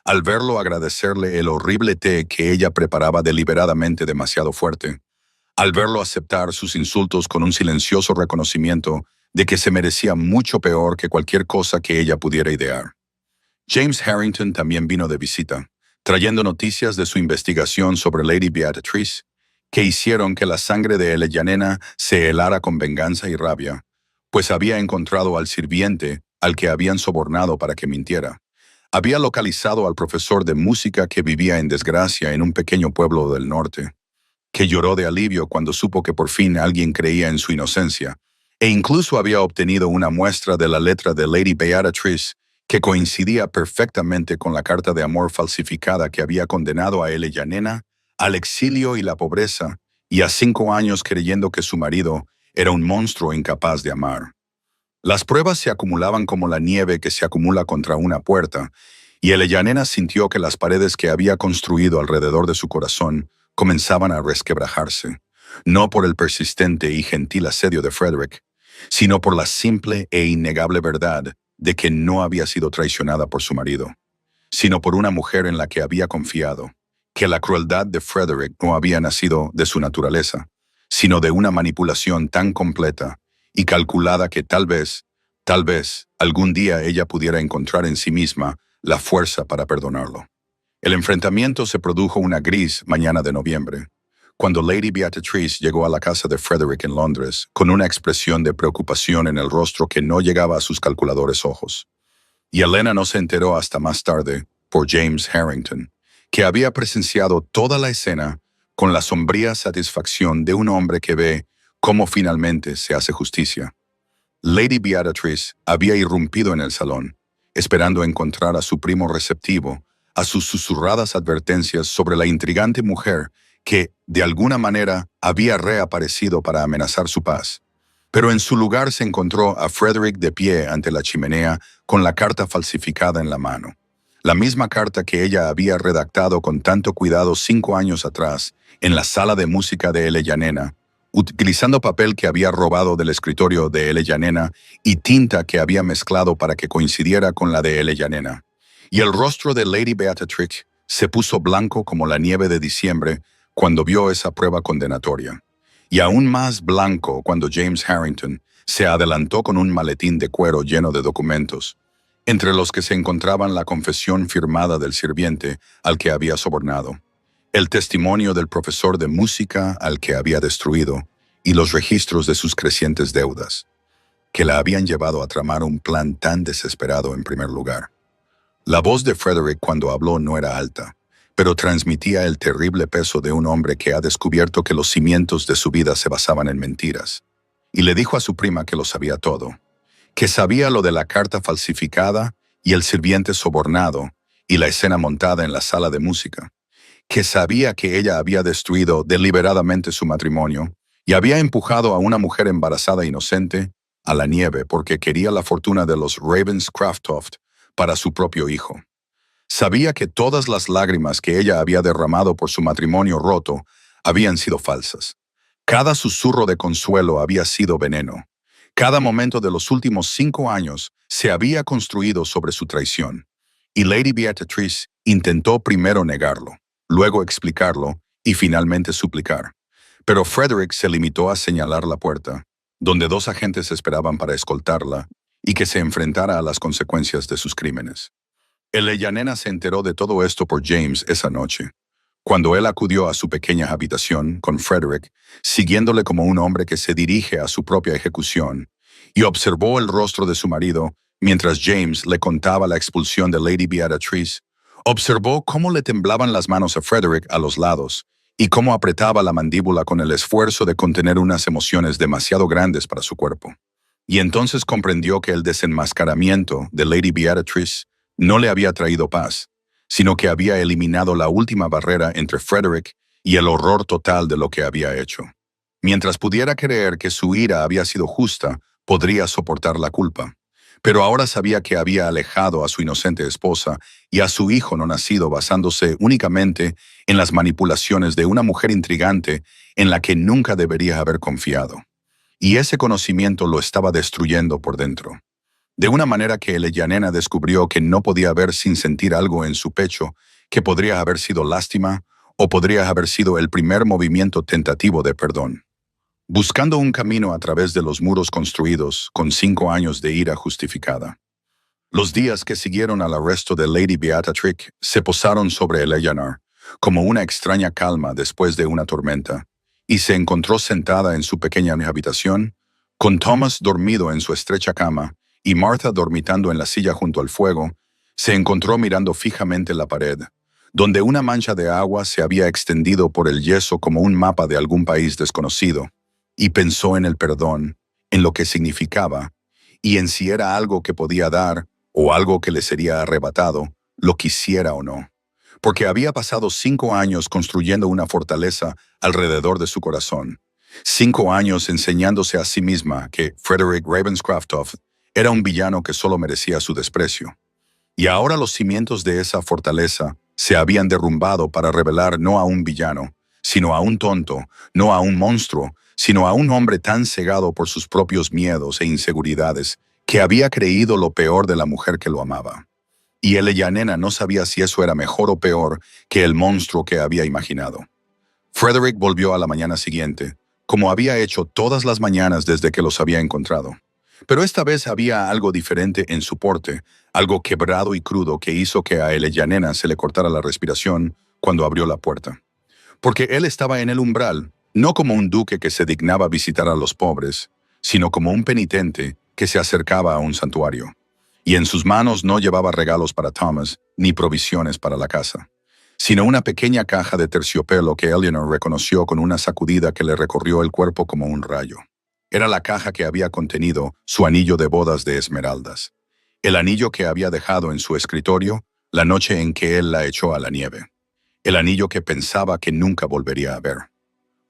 al verlo agradecerle el horrible té que ella preparaba deliberadamente demasiado fuerte, al verlo aceptar sus insultos con un silencioso reconocimiento de que se merecía mucho peor que cualquier cosa que ella pudiera idear. James Harrington también vino de visita, trayendo noticias de su investigación sobre Lady Beatrice, que hicieron que la sangre de Eleyanena se helara con venganza y rabia, pues había encontrado al sirviente al que habían sobornado para que mintiera. Había localizado al profesor de música que vivía en desgracia en un pequeño pueblo del norte, que lloró de alivio cuando supo que por fin alguien creía en su inocencia, e incluso había obtenido una muestra de la letra de Lady Beatrice que coincidía perfectamente con la carta de amor falsificada que había condenado a Eleyanena al exilio y la pobreza, y a 5 años creyendo que su marido era un monstruo incapaz de amar. Las pruebas se acumulaban como la nieve que se acumula contra una puerta, y Eleyanena sintió que las paredes que había construido alrededor de su corazón comenzaban a resquebrajarse, no por el persistente y gentil asedio de Frederick, sino por la simple e innegable verdad de que no había sido traicionada por su marido, sino por una mujer en la que había confiado, que la crueldad de Frederick no había nacido de su naturaleza, sino de una manipulación tan completa y calculada que tal vez, algún día ella pudiera encontrar en sí misma la fuerza para perdonarlo. El enfrentamiento se produjo una gris mañana de noviembre, cuando Lady Beatrice llegó a la casa de Frederick en Londres con una expresión de preocupación en el rostro que no llegaba a sus calculadores ojos. Y Elena no se enteró hasta más tarde, por James Harrington, que había presenciado toda la escena con la sombría satisfacción de un hombre que ve cómo finalmente se hace justicia. Lady Beatrice había irrumpido en el salón, esperando encontrar a su primo receptivo a sus susurradas advertencias sobre la intrigante mujer que, de alguna manera, había reaparecido para amenazar su paz. Pero en su lugar se encontró a Frederick de pie ante la chimenea con la carta falsificada en la mano. La misma carta que ella había redactado con tanto cuidado 5 años atrás en la sala de música de Eleyanena, utilizando papel que había robado del escritorio de Eleyanena y tinta que había mezclado para que coincidiera con la de Eleyanena. Y el rostro de Lady Beatrice se puso blanco como la nieve de diciembre cuando vio esa prueba condenatoria, y aún más blanco cuando James Harrington se adelantó con un maletín de cuero lleno de documentos, entre los que se encontraban la confesión firmada del sirviente al que había sobornado, el testimonio del profesor de música al que había destruido y los registros de sus crecientes deudas, que la habían llevado a tramar un plan tan desesperado en primer lugar. La voz de Frederick cuando habló no era alta, pero transmitía el terrible peso de un hombre que ha descubierto que los cimientos de su vida se basaban en mentiras. Y le dijo a su prima que lo sabía todo, que sabía lo de la carta falsificada y el sirviente sobornado y la escena montada en la sala de música, que sabía que ella había destruido deliberadamente su matrimonio y había empujado a una mujer embarazada inocente a la nieve porque quería la fortuna de los Ravenscroft para su propio hijo. Sabía que todas las lágrimas que ella había derramado por su matrimonio roto habían sido falsas. Cada susurro de consuelo había sido veneno. Cada momento de los últimos 5 años se había construido sobre su traición. Y Lady Beatrice intentó primero negarlo, luego explicarlo y finalmente suplicar. Pero Frederick se limitó a señalar la puerta, donde 2 agentes esperaban para escoltarla y que se enfrentara a las consecuencias de sus crímenes. Eleyanena se enteró de todo esto por James esa noche, cuando él acudió a su pequeña habitación con Frederick, siguiéndole como un hombre que se dirige a su propia ejecución, y observó el rostro de su marido mientras James le contaba la expulsión de Lady Beatrice, Observó cómo le temblaban las manos a Frederick a los lados y cómo apretaba la mandíbula con el esfuerzo de contener unas emociones demasiado grandes para su cuerpo. Y entonces comprendió que el desenmascaramiento de Lady Beatrice no le había traído paz, sino que había eliminado la última barrera entre Frederick y el horror total de lo que había hecho. Mientras pudiera creer que su ira había sido justa, podría soportar la culpa. Pero ahora sabía que había alejado a su inocente esposa y a su hijo no nacido basándose únicamente en las manipulaciones de una mujer intrigante en la que nunca debería haber confiado. Y ese conocimiento lo estaba destruyendo por dentro. De una manera que Eleyanena descubrió que no podía ver sin sentir algo en su pecho, que podría haber sido lástima o podría haber sido el primer movimiento tentativo de perdón. Buscando un camino a través de los muros construidos con 5 años de ira justificada. Los días que siguieron al arresto de Lady Beatrix se posaron sobre Eleanor, como una extraña calma después de una tormenta, y se encontró sentada en su pequeña habitación, con Thomas dormido en su estrecha cama y Martha dormitando en la silla junto al fuego. Se encontró mirando fijamente la pared, donde una mancha de agua se había extendido por el yeso como un mapa de algún país desconocido, y pensó en el perdón, en lo que significaba, y en si era algo que podía dar o algo que le sería arrebatado, lo quisiera o no. Porque había pasado 5 años construyendo una fortaleza alrededor de su corazón. 5 años enseñándose a sí misma que Frederick Ravenscroft era un villano que solo merecía su desprecio. Y ahora los cimientos de esa fortaleza se habían derrumbado para revelar no a un villano, sino a un tonto, no a un monstruo, sino a un hombre tan cegado por sus propios miedos e inseguridades que había creído lo peor de la mujer que lo amaba. Y Eleyanena no sabía si eso era mejor o peor que el monstruo que había imaginado. Frederick volvió a la mañana siguiente, como había hecho todas las mañanas desde que los había encontrado. Pero esta vez había algo diferente en su porte, algo quebrado y crudo que hizo que a Eleyanena se le cortara la respiración cuando abrió la puerta. Porque él estaba en el umbral, no como un duque que se dignaba visitar a los pobres, sino como un penitente que se acercaba a un santuario. Y en sus manos no llevaba regalos para Thomas ni provisiones para la casa, sino una pequeña caja de terciopelo que Eleanor reconoció con una sacudida que le recorrió el cuerpo como un rayo. Era la caja que había contenido su anillo de bodas de esmeraldas, el anillo que había dejado en su escritorio la noche en que él la echó a la nieve, el anillo que pensaba que nunca volvería a ver.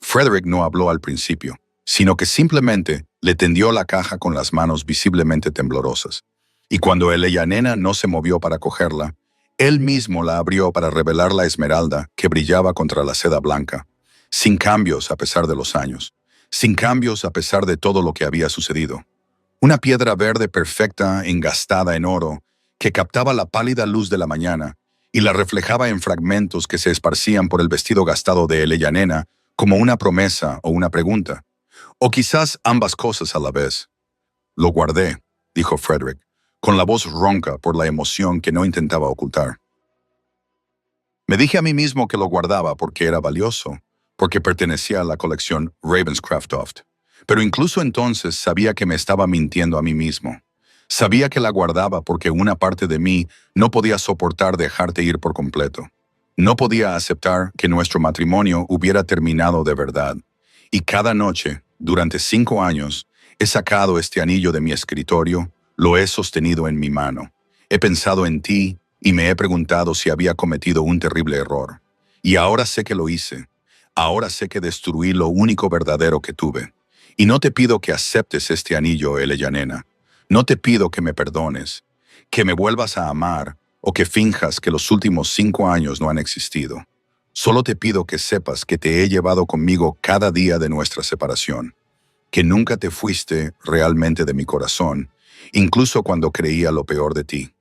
Frederick no habló al principio, sino que simplemente le tendió la caja con las manos visiblemente temblorosas. Y cuando Eleyanena no se movió para cogerla, él mismo la abrió para revelar la esmeralda que brillaba contra la seda blanca, sin cambios a pesar de los años, sin cambios a pesar de todo lo que había sucedido. Una piedra verde perfecta engastada en oro que captaba la pálida luz de la mañana y la reflejaba en fragmentos que se esparcían por el vestido gastado de Eleyanena como una promesa o una pregunta, o quizás ambas cosas a la vez. «Lo guardé», dijo Frederick, con la voz ronca por la emoción que no intentaba ocultar. Me dije a mí mismo que lo guardaba porque era valioso, porque pertenecía a la colección Ravenscroft. Pero incluso entonces sabía que me estaba mintiendo a mí mismo. Sabía que la guardaba porque una parte de mí no podía soportar dejarte ir por completo. No podía aceptar que nuestro matrimonio hubiera terminado de verdad. Y cada noche, durante 5 años, he sacado este anillo de mi escritorio, lo he sostenido en mi mano. He pensado en ti y me he preguntado si había cometido un terrible error. Y ahora sé que lo hice. Ahora sé que destruí lo único verdadero que tuve. Y no te pido que aceptes este anillo, Eleyanena. No te pido que me perdones, que me vuelvas a amar o que finjas que los últimos 5 años no han existido. Solo te pido que sepas que te he llevado conmigo cada día de nuestra separación, que nunca te fuiste realmente de mi corazón, incluso cuando creía lo peor de ti.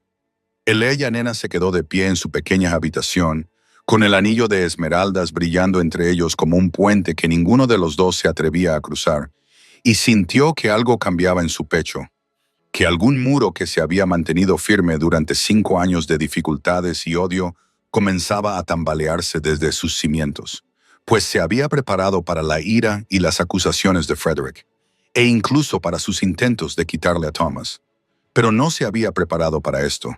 Eleyanena se quedó de pie en su pequeña habitación, con el anillo de esmeraldas brillando entre ellos como un puente que ninguno de los dos se atrevía a cruzar, y sintió que algo cambiaba en su pecho, que algún muro que se había mantenido firme durante 5 años de dificultades y odio comenzaba a tambalearse desde sus cimientos, pues se había preparado para la ira y las acusaciones de Frederick, e incluso para sus intentos de quitarle a Thomas. Pero no se había preparado para esto.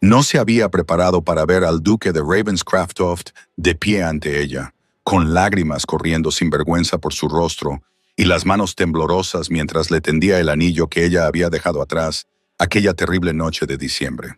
No se había preparado para ver al duque de Ravenscraftoft de pie ante ella, con lágrimas corriendo sin vergüenza por su rostro y las manos temblorosas mientras le tendía el anillo que ella había dejado atrás aquella terrible noche de diciembre.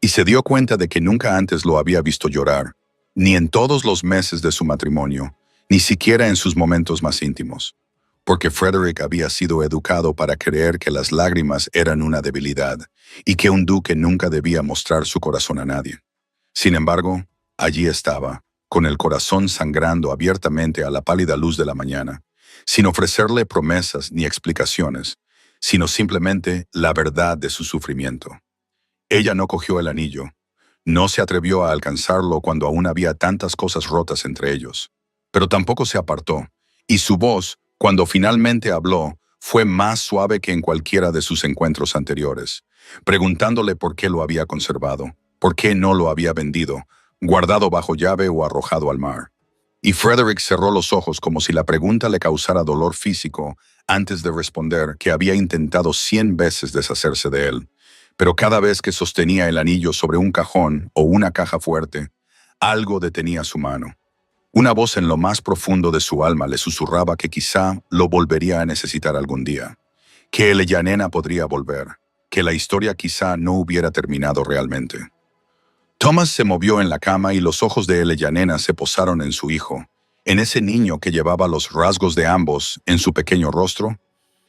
Y se dio cuenta de que nunca antes lo había visto llorar, ni en todos los meses de su matrimonio, ni siquiera en sus momentos más íntimos, porque Frederick había sido educado para creer que las lágrimas eran una debilidad y que un duque nunca debía mostrar su corazón a nadie. Sin embargo, allí estaba, con el corazón sangrando abiertamente a la pálida luz de la mañana, sin ofrecerle promesas ni explicaciones, sino simplemente la verdad de su sufrimiento. Ella no cogió el anillo, no se atrevió a alcanzarlo cuando aún había tantas cosas rotas entre ellos, pero tampoco se apartó, y su voz, cuando finalmente habló, fue más suave que en cualquiera de sus encuentros anteriores, preguntándole por qué lo había conservado, por qué no lo había vendido, guardado bajo llave o arrojado al mar. Y Frederick cerró los ojos como si la pregunta le causara dolor físico antes de responder que había intentado 100 veces deshacerse de él, pero cada vez que sostenía el anillo sobre un cajón o una caja fuerte, algo detenía su mano. Una voz en lo más profundo de su alma le susurraba que quizá lo volvería a necesitar algún día, que Eleyanena podría volver, que la historia quizá no hubiera terminado realmente. Thomas se movió en la cama y los ojos de Eleyanena se posaron en su hijo, en ese niño que llevaba los rasgos de ambos en su pequeño rostro,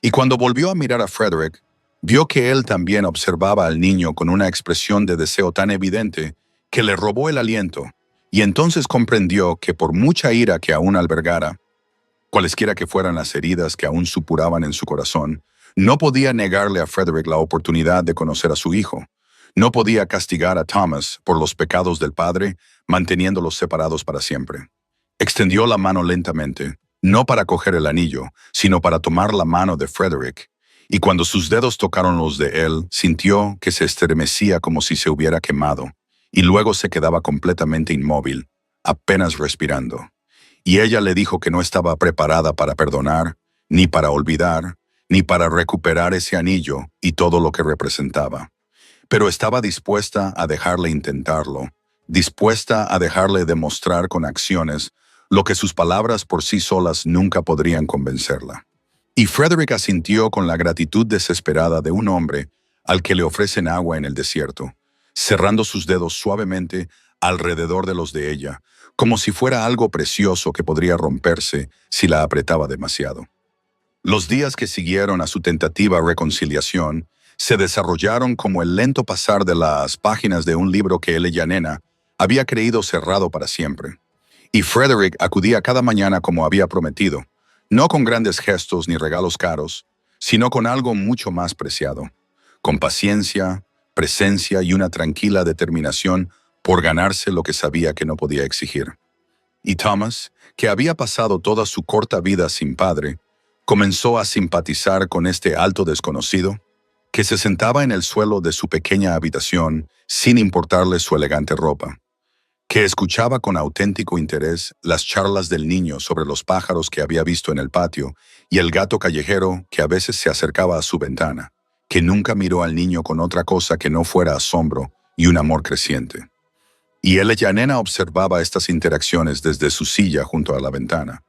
y cuando volvió a mirar a Frederick, vio que él también observaba al niño con una expresión de deseo tan evidente que le robó el aliento, y entonces comprendió que por mucha ira que aún albergara, cualesquiera que fueran las heridas que aún supuraban en su corazón, no podía negarle a Frederick la oportunidad de conocer a su hijo. No podía castigar a Thomas por los pecados del padre, manteniéndolos separados para siempre. Extendió la mano lentamente, no para coger el anillo, sino para tomar la mano de Frederick, y cuando sus dedos tocaron los de él, sintió que se estremecía como si se hubiera quemado, y luego se quedaba completamente inmóvil, apenas respirando. Y ella le dijo que no estaba preparada para perdonar, ni para olvidar, ni para recuperar ese anillo y todo lo que representaba. Pero estaba dispuesta a dejarle intentarlo, dispuesta a dejarle demostrar con acciones lo que sus palabras por sí solas nunca podrían convencerla. Y Frederick asintió con la gratitud desesperada de un hombre al que le ofrecen agua en el desierto, cerrando sus dedos suavemente alrededor de los de ella, como si fuera algo precioso que podría romperse si la apretaba demasiado. Los días que siguieron a su tentativa reconciliación se desarrollaron como el lento pasar de las páginas de un libro que Eleyanena había creído cerrado para siempre. Y Frederick acudía cada mañana como había prometido, no con grandes gestos ni regalos caros, sino con algo mucho más preciado, con paciencia, presencia y una tranquila determinación por ganarse lo que sabía que no podía exigir. Y Thomas, que había pasado toda su corta vida sin padre, comenzó a simpatizar con este alto desconocido, que se sentaba en el suelo de su pequeña habitación sin importarle su elegante ropa, que escuchaba con auténtico interés las charlas del niño sobre los pájaros que había visto en el patio y el gato callejero que a veces se acercaba a su ventana, que nunca miró al niño con otra cosa que no fuera asombro y un amor creciente. Y Eleyanena observaba estas interacciones desde su silla junto a la ventana,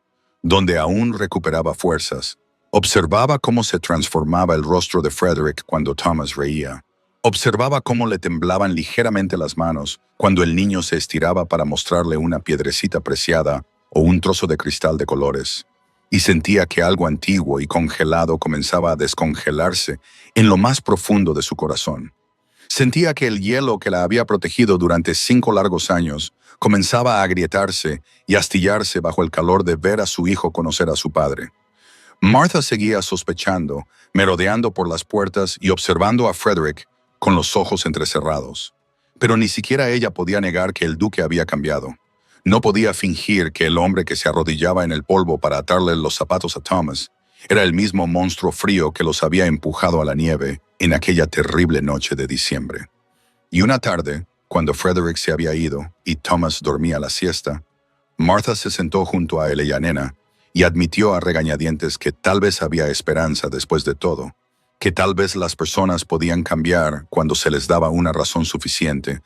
donde aún recuperaba fuerzas. Observaba cómo se transformaba el rostro de Frederick cuando Thomas reía. Observaba cómo le temblaban ligeramente las manos cuando el niño se estiraba para mostrarle una piedrecita preciada o un trozo de cristal de colores. Y sentía que algo antiguo y congelado comenzaba a descongelarse en lo más profundo de su corazón. Sentía que el hielo que la había protegido durante 5 largos años comenzaba a agrietarse y astillarse bajo el calor de ver a su hijo conocer a su padre. Martha seguía sospechando, merodeando por las puertas y observando a Frederick con los ojos entrecerrados. Pero ni siquiera ella podía negar que el duque había cambiado. No podía fingir que el hombre que se arrodillaba en el polvo para atarle los zapatos a Thomas era el mismo monstruo frío que los había empujado a la nieve en aquella terrible noche de diciembre. Y una tarde, cuando Frederick se había ido y Thomas dormía la siesta, Martha se sentó junto a Eleyanena y admitió a regañadientes que tal vez había esperanza después de todo, que tal vez las personas podían cambiar cuando se les daba una razón suficiente,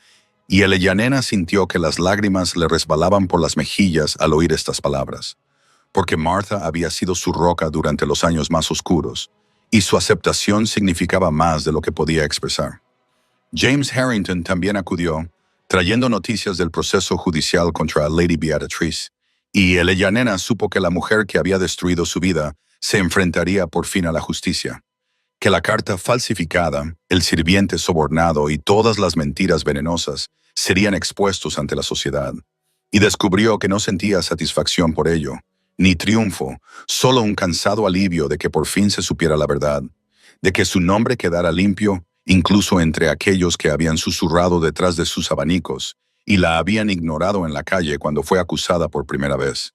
y Eleyanena sintió que las lágrimas le resbalaban por las mejillas al oír estas palabras, porque Martha había sido su roca durante los años más oscuros, y su aceptación significaba más de lo que podía expresar. James Harrington también acudió, trayendo noticias del proceso judicial contra Lady Beatrice, y Eleyanena supo que la mujer que había destruido su vida se enfrentaría por fin a la justicia, que la carta falsificada, el sirviente sobornado y todas las mentiras venenosas serían expuestos ante la sociedad, y descubrió que no sentía satisfacción por ello, ni triunfo, solo un cansado alivio de que por fin se supiera la verdad, de que su nombre quedara limpio, incluso entre aquellos que habían susurrado detrás de sus abanicos y la habían ignorado en la calle cuando fue acusada por primera vez.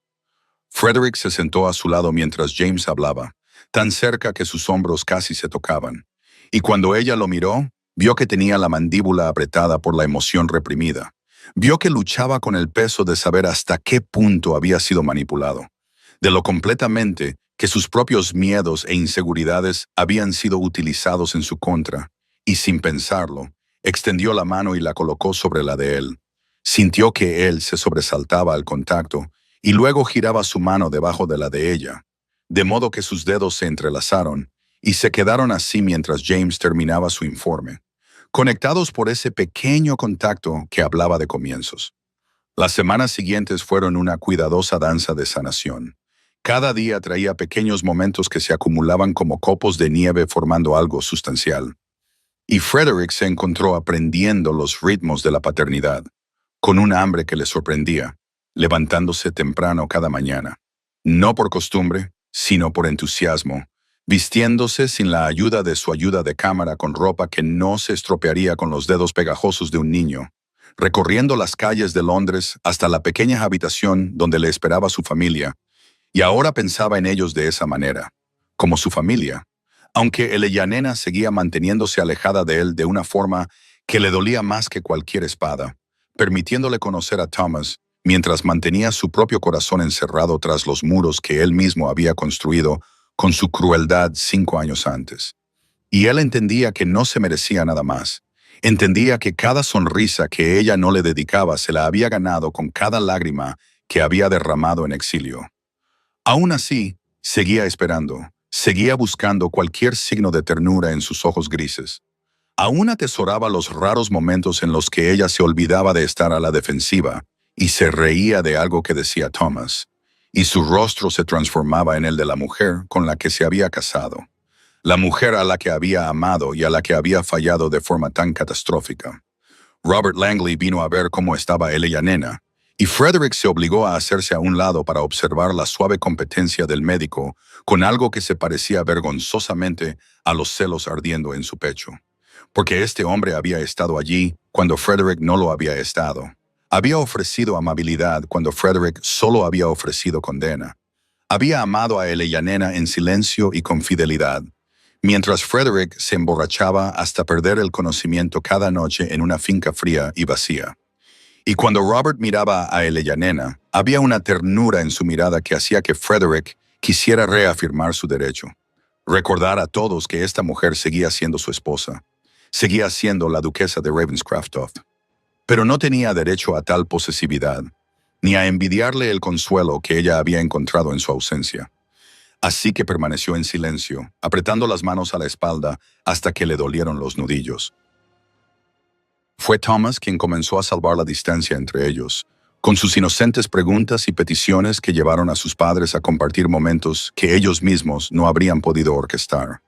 Frederick se sentó a su lado mientras James hablaba, tan cerca que sus hombros casi se tocaban, y cuando ella lo miró, vio que tenía la mandíbula apretada por la emoción reprimida. Vio que luchaba con el peso de saber hasta qué punto había sido manipulado, de lo completamente que sus propios miedos e inseguridades habían sido utilizados en su contra, y sin pensarlo, extendió la mano y la colocó sobre la de él. Sintió que él se sobresaltaba al contacto, y luego giraba su mano debajo de la de ella, de modo que sus dedos se entrelazaron, y se quedaron así mientras James terminaba su informe, conectados por ese pequeño contacto que hablaba de comienzos. Las semanas siguientes fueron una cuidadosa danza de sanación. Cada día traía pequeños momentos que se acumulaban como copos de nieve formando algo sustancial. Y Frederick se encontró aprendiendo los ritmos de la paternidad, con un hambre que le sorprendía, levantándose temprano cada mañana, no por costumbre, sino por entusiasmo, vistiéndose sin la ayuda de su ayuda de cámara con ropa que no se estropearía con los dedos pegajosos de un niño, recorriendo las calles de Londres hasta la pequeña habitación donde le esperaba su familia, y ahora pensaba en ellos de esa manera, como su familia, aunque Eleyanena seguía manteniéndose alejada de él de una forma que le dolía más que cualquier espada, permitiéndole conocer a Thomas mientras mantenía su propio corazón encerrado tras los muros que él mismo había construido con su crueldad 5 años antes. Y él entendía que no se merecía nada más. Entendía que cada sonrisa que ella no le dedicaba se la había ganado con cada lágrima que había derramado en exilio. Aún así, seguía esperando, seguía buscando cualquier signo de ternura en sus ojos grises. Aún atesoraba los raros momentos en los que ella se olvidaba de estar a la defensiva y se reía de algo que decía Thomas, y su rostro se transformaba en el de la mujer con la que se había casado, la mujer a la que había amado y a la que había fallado de forma tan catastrófica. Robert Langley vino a ver cómo estaba Eleyanena, y Frederick se obligó a hacerse a un lado para observar la suave competencia del médico con algo que se parecía vergonzosamente a los celos ardiendo en su pecho. Porque este hombre había estado allí cuando Frederick no lo había estado. Había ofrecido amabilidad cuando Frederick solo había ofrecido condena. Había amado a Eleyanena en silencio y con fidelidad, mientras Frederick se emborrachaba hasta perder el conocimiento cada noche en una finca fría y vacía. Y cuando Robert miraba a Eleyanena, había una ternura en su mirada que hacía que Frederick quisiera reafirmar su derecho. Recordar a todos que esta mujer seguía siendo su esposa. Seguía siendo la duquesa de Ravenscroft. Pero no tenía derecho a tal posesividad, ni a envidiarle el consuelo que ella había encontrado en su ausencia. Así que permaneció en silencio, apretando las manos a la espalda hasta que le dolieron los nudillos. Fue Thomas quien comenzó a salvar la distancia entre ellos, con sus inocentes preguntas y peticiones que llevaron a sus padres a compartir momentos que ellos mismos no habrían podido orquestar.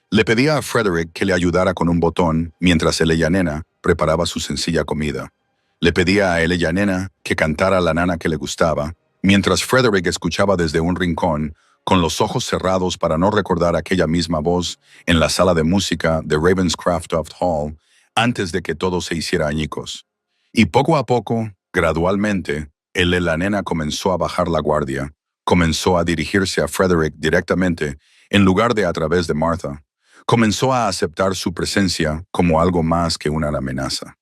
Le pedía a Frederick que le ayudara con un botón mientras Eleyanena preparaba su sencilla comida. Le pedía a Eleyanena que cantara la nana que le gustaba, mientras Frederick escuchaba desde un rincón, con los ojos cerrados para no recordar aquella misma voz en la sala de música de Ravenscroft Hall, antes de que todo se hiciera añicos. Y poco a poco, gradualmente, Eleyanena comenzó a bajar la guardia, comenzó a dirigirse a Frederick directamente en lugar de a través de Martha. Comenzó a aceptar su presencia como algo más que una amenaza.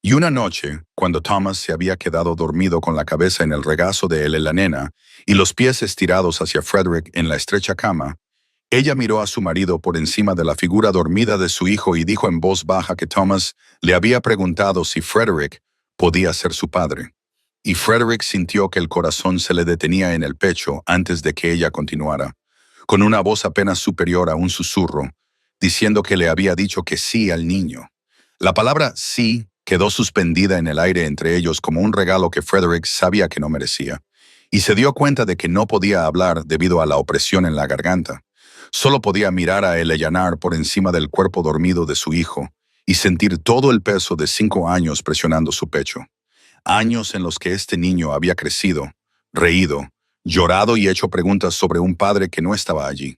Y una noche, cuando Thomas se había quedado dormido con la cabeza en el regazo de Eleyanena y los pies estirados hacia Frederick en la estrecha cama, Ella miró a su marido por encima de la figura dormida de su hijo y dijo en voz baja que Thomas le había preguntado si Frederick podía ser su padre. Y Frederick sintió que el corazón se le detenía en el pecho antes de que ella continuara, con una voz apenas superior a un susurro, diciendo que le había dicho que sí al niño. La palabra sí quedó suspendida en el aire entre ellos como un regalo que Frederick sabía que no merecía, y se dio cuenta de que no podía hablar debido a la opresión en la garganta. Solo podía mirar a Eleanor por encima del cuerpo dormido de su hijo y sentir todo el peso de 5 años presionando su pecho. Años en los que este niño había crecido, reído, llorado y hecho preguntas sobre un padre que no estaba allí.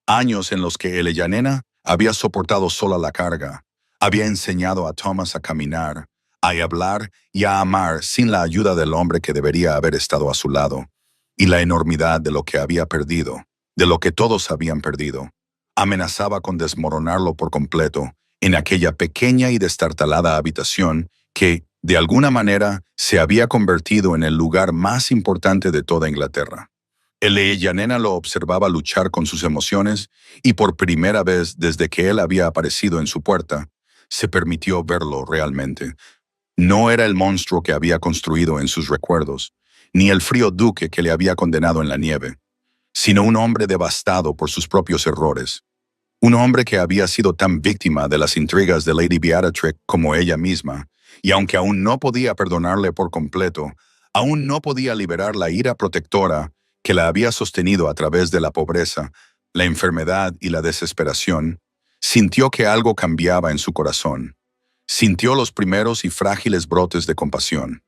Años en los que Eleanor había soportado sola la carga, había enseñado a Thomas a caminar, a hablar y a amar sin la ayuda del hombre que debería haber estado a su lado, y la enormidad de lo que había perdido, de lo que todos habían perdido, amenazaba con desmoronarlo por completo en aquella pequeña y destartalada habitación que, de alguna manera, se había convertido en el lugar más importante de toda Inglaterra. Eleanor lo observaba luchar con sus emociones y por primera vez desde que él había aparecido en su puerta, se permitió verlo realmente. No era el monstruo que había construido en sus recuerdos, ni el frío duque que le había condenado en la nieve, sino un hombre devastado por sus propios errores. Un hombre que había sido tan víctima de las intrigas de Lady Beatrix como ella misma, y aunque aún no podía perdonarle por completo, aún no podía liberar la ira protectora que la había sostenido a través de la pobreza, la enfermedad y la desesperación, sintió que algo cambiaba en su corazón. Sintió los primeros y frágiles brotes de compasión.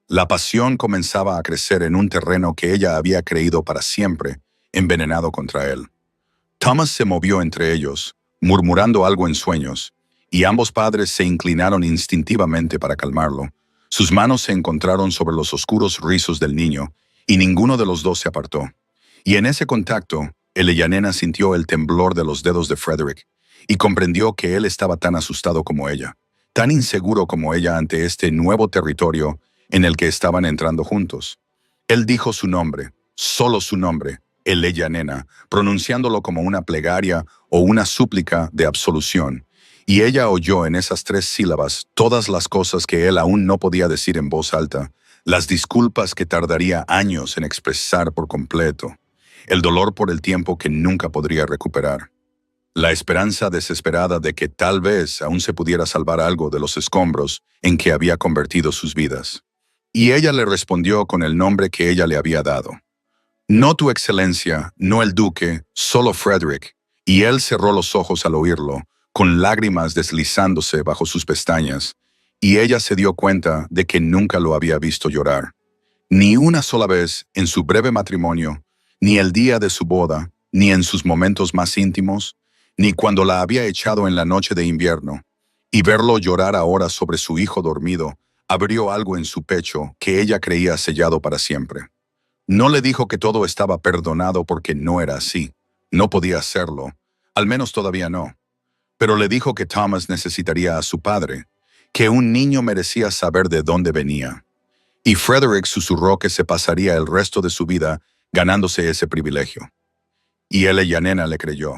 La pasión comenzaba a crecer en un terreno que ella había creído para siempre envenenado contra él. Thomas se movió entre ellos, murmurando algo en sueños, y ambos padres se inclinaron instintivamente para calmarlo. Sus manos se encontraron sobre los oscuros rizos del niño, y ninguno de los dos se apartó. Y en ese contacto, Eleanor sintió el temblor de los dedos de Frederick, y comprendió que él estaba tan asustado como ella, tan inseguro como ella ante este nuevo territorio en el que estaban entrando juntos. Él dijo su nombre, solo su nombre, Eleanor, pronunciándolo como una plegaria o una súplica de absolución, y ella oyó en esas 3 sílabas todas las cosas que él aún no podía decir en voz alta, las disculpas que tardaría años en expresar por completo, el dolor por el tiempo que nunca podría recuperar, la esperanza desesperada de que tal vez aún se pudiera salvar algo de los escombros en que había convertido sus vidas. Y ella le respondió con el nombre que ella le había dado. No tu excelencia, no el duque, solo Frederick. Y él cerró los ojos al oírlo, con lágrimas deslizándose bajo sus pestañas, y ella se dio cuenta de que nunca lo había visto llorar. Ni una sola vez en su breve matrimonio, ni el día de su boda, ni en sus momentos más íntimos, ni cuando la había echado en la noche de invierno. Y verlo llorar ahora sobre su hijo dormido, abrió algo en su pecho que ella creía sellado para siempre. No le dijo que todo estaba perdonado porque no era así. No podía hacerlo, al menos todavía no. Pero le dijo que Thomas necesitaría a su padre, que un niño merecía saber de dónde venía. Y Frederick susurró que se pasaría el resto de su vida ganándose ese privilegio. Y Eleanor le creyó.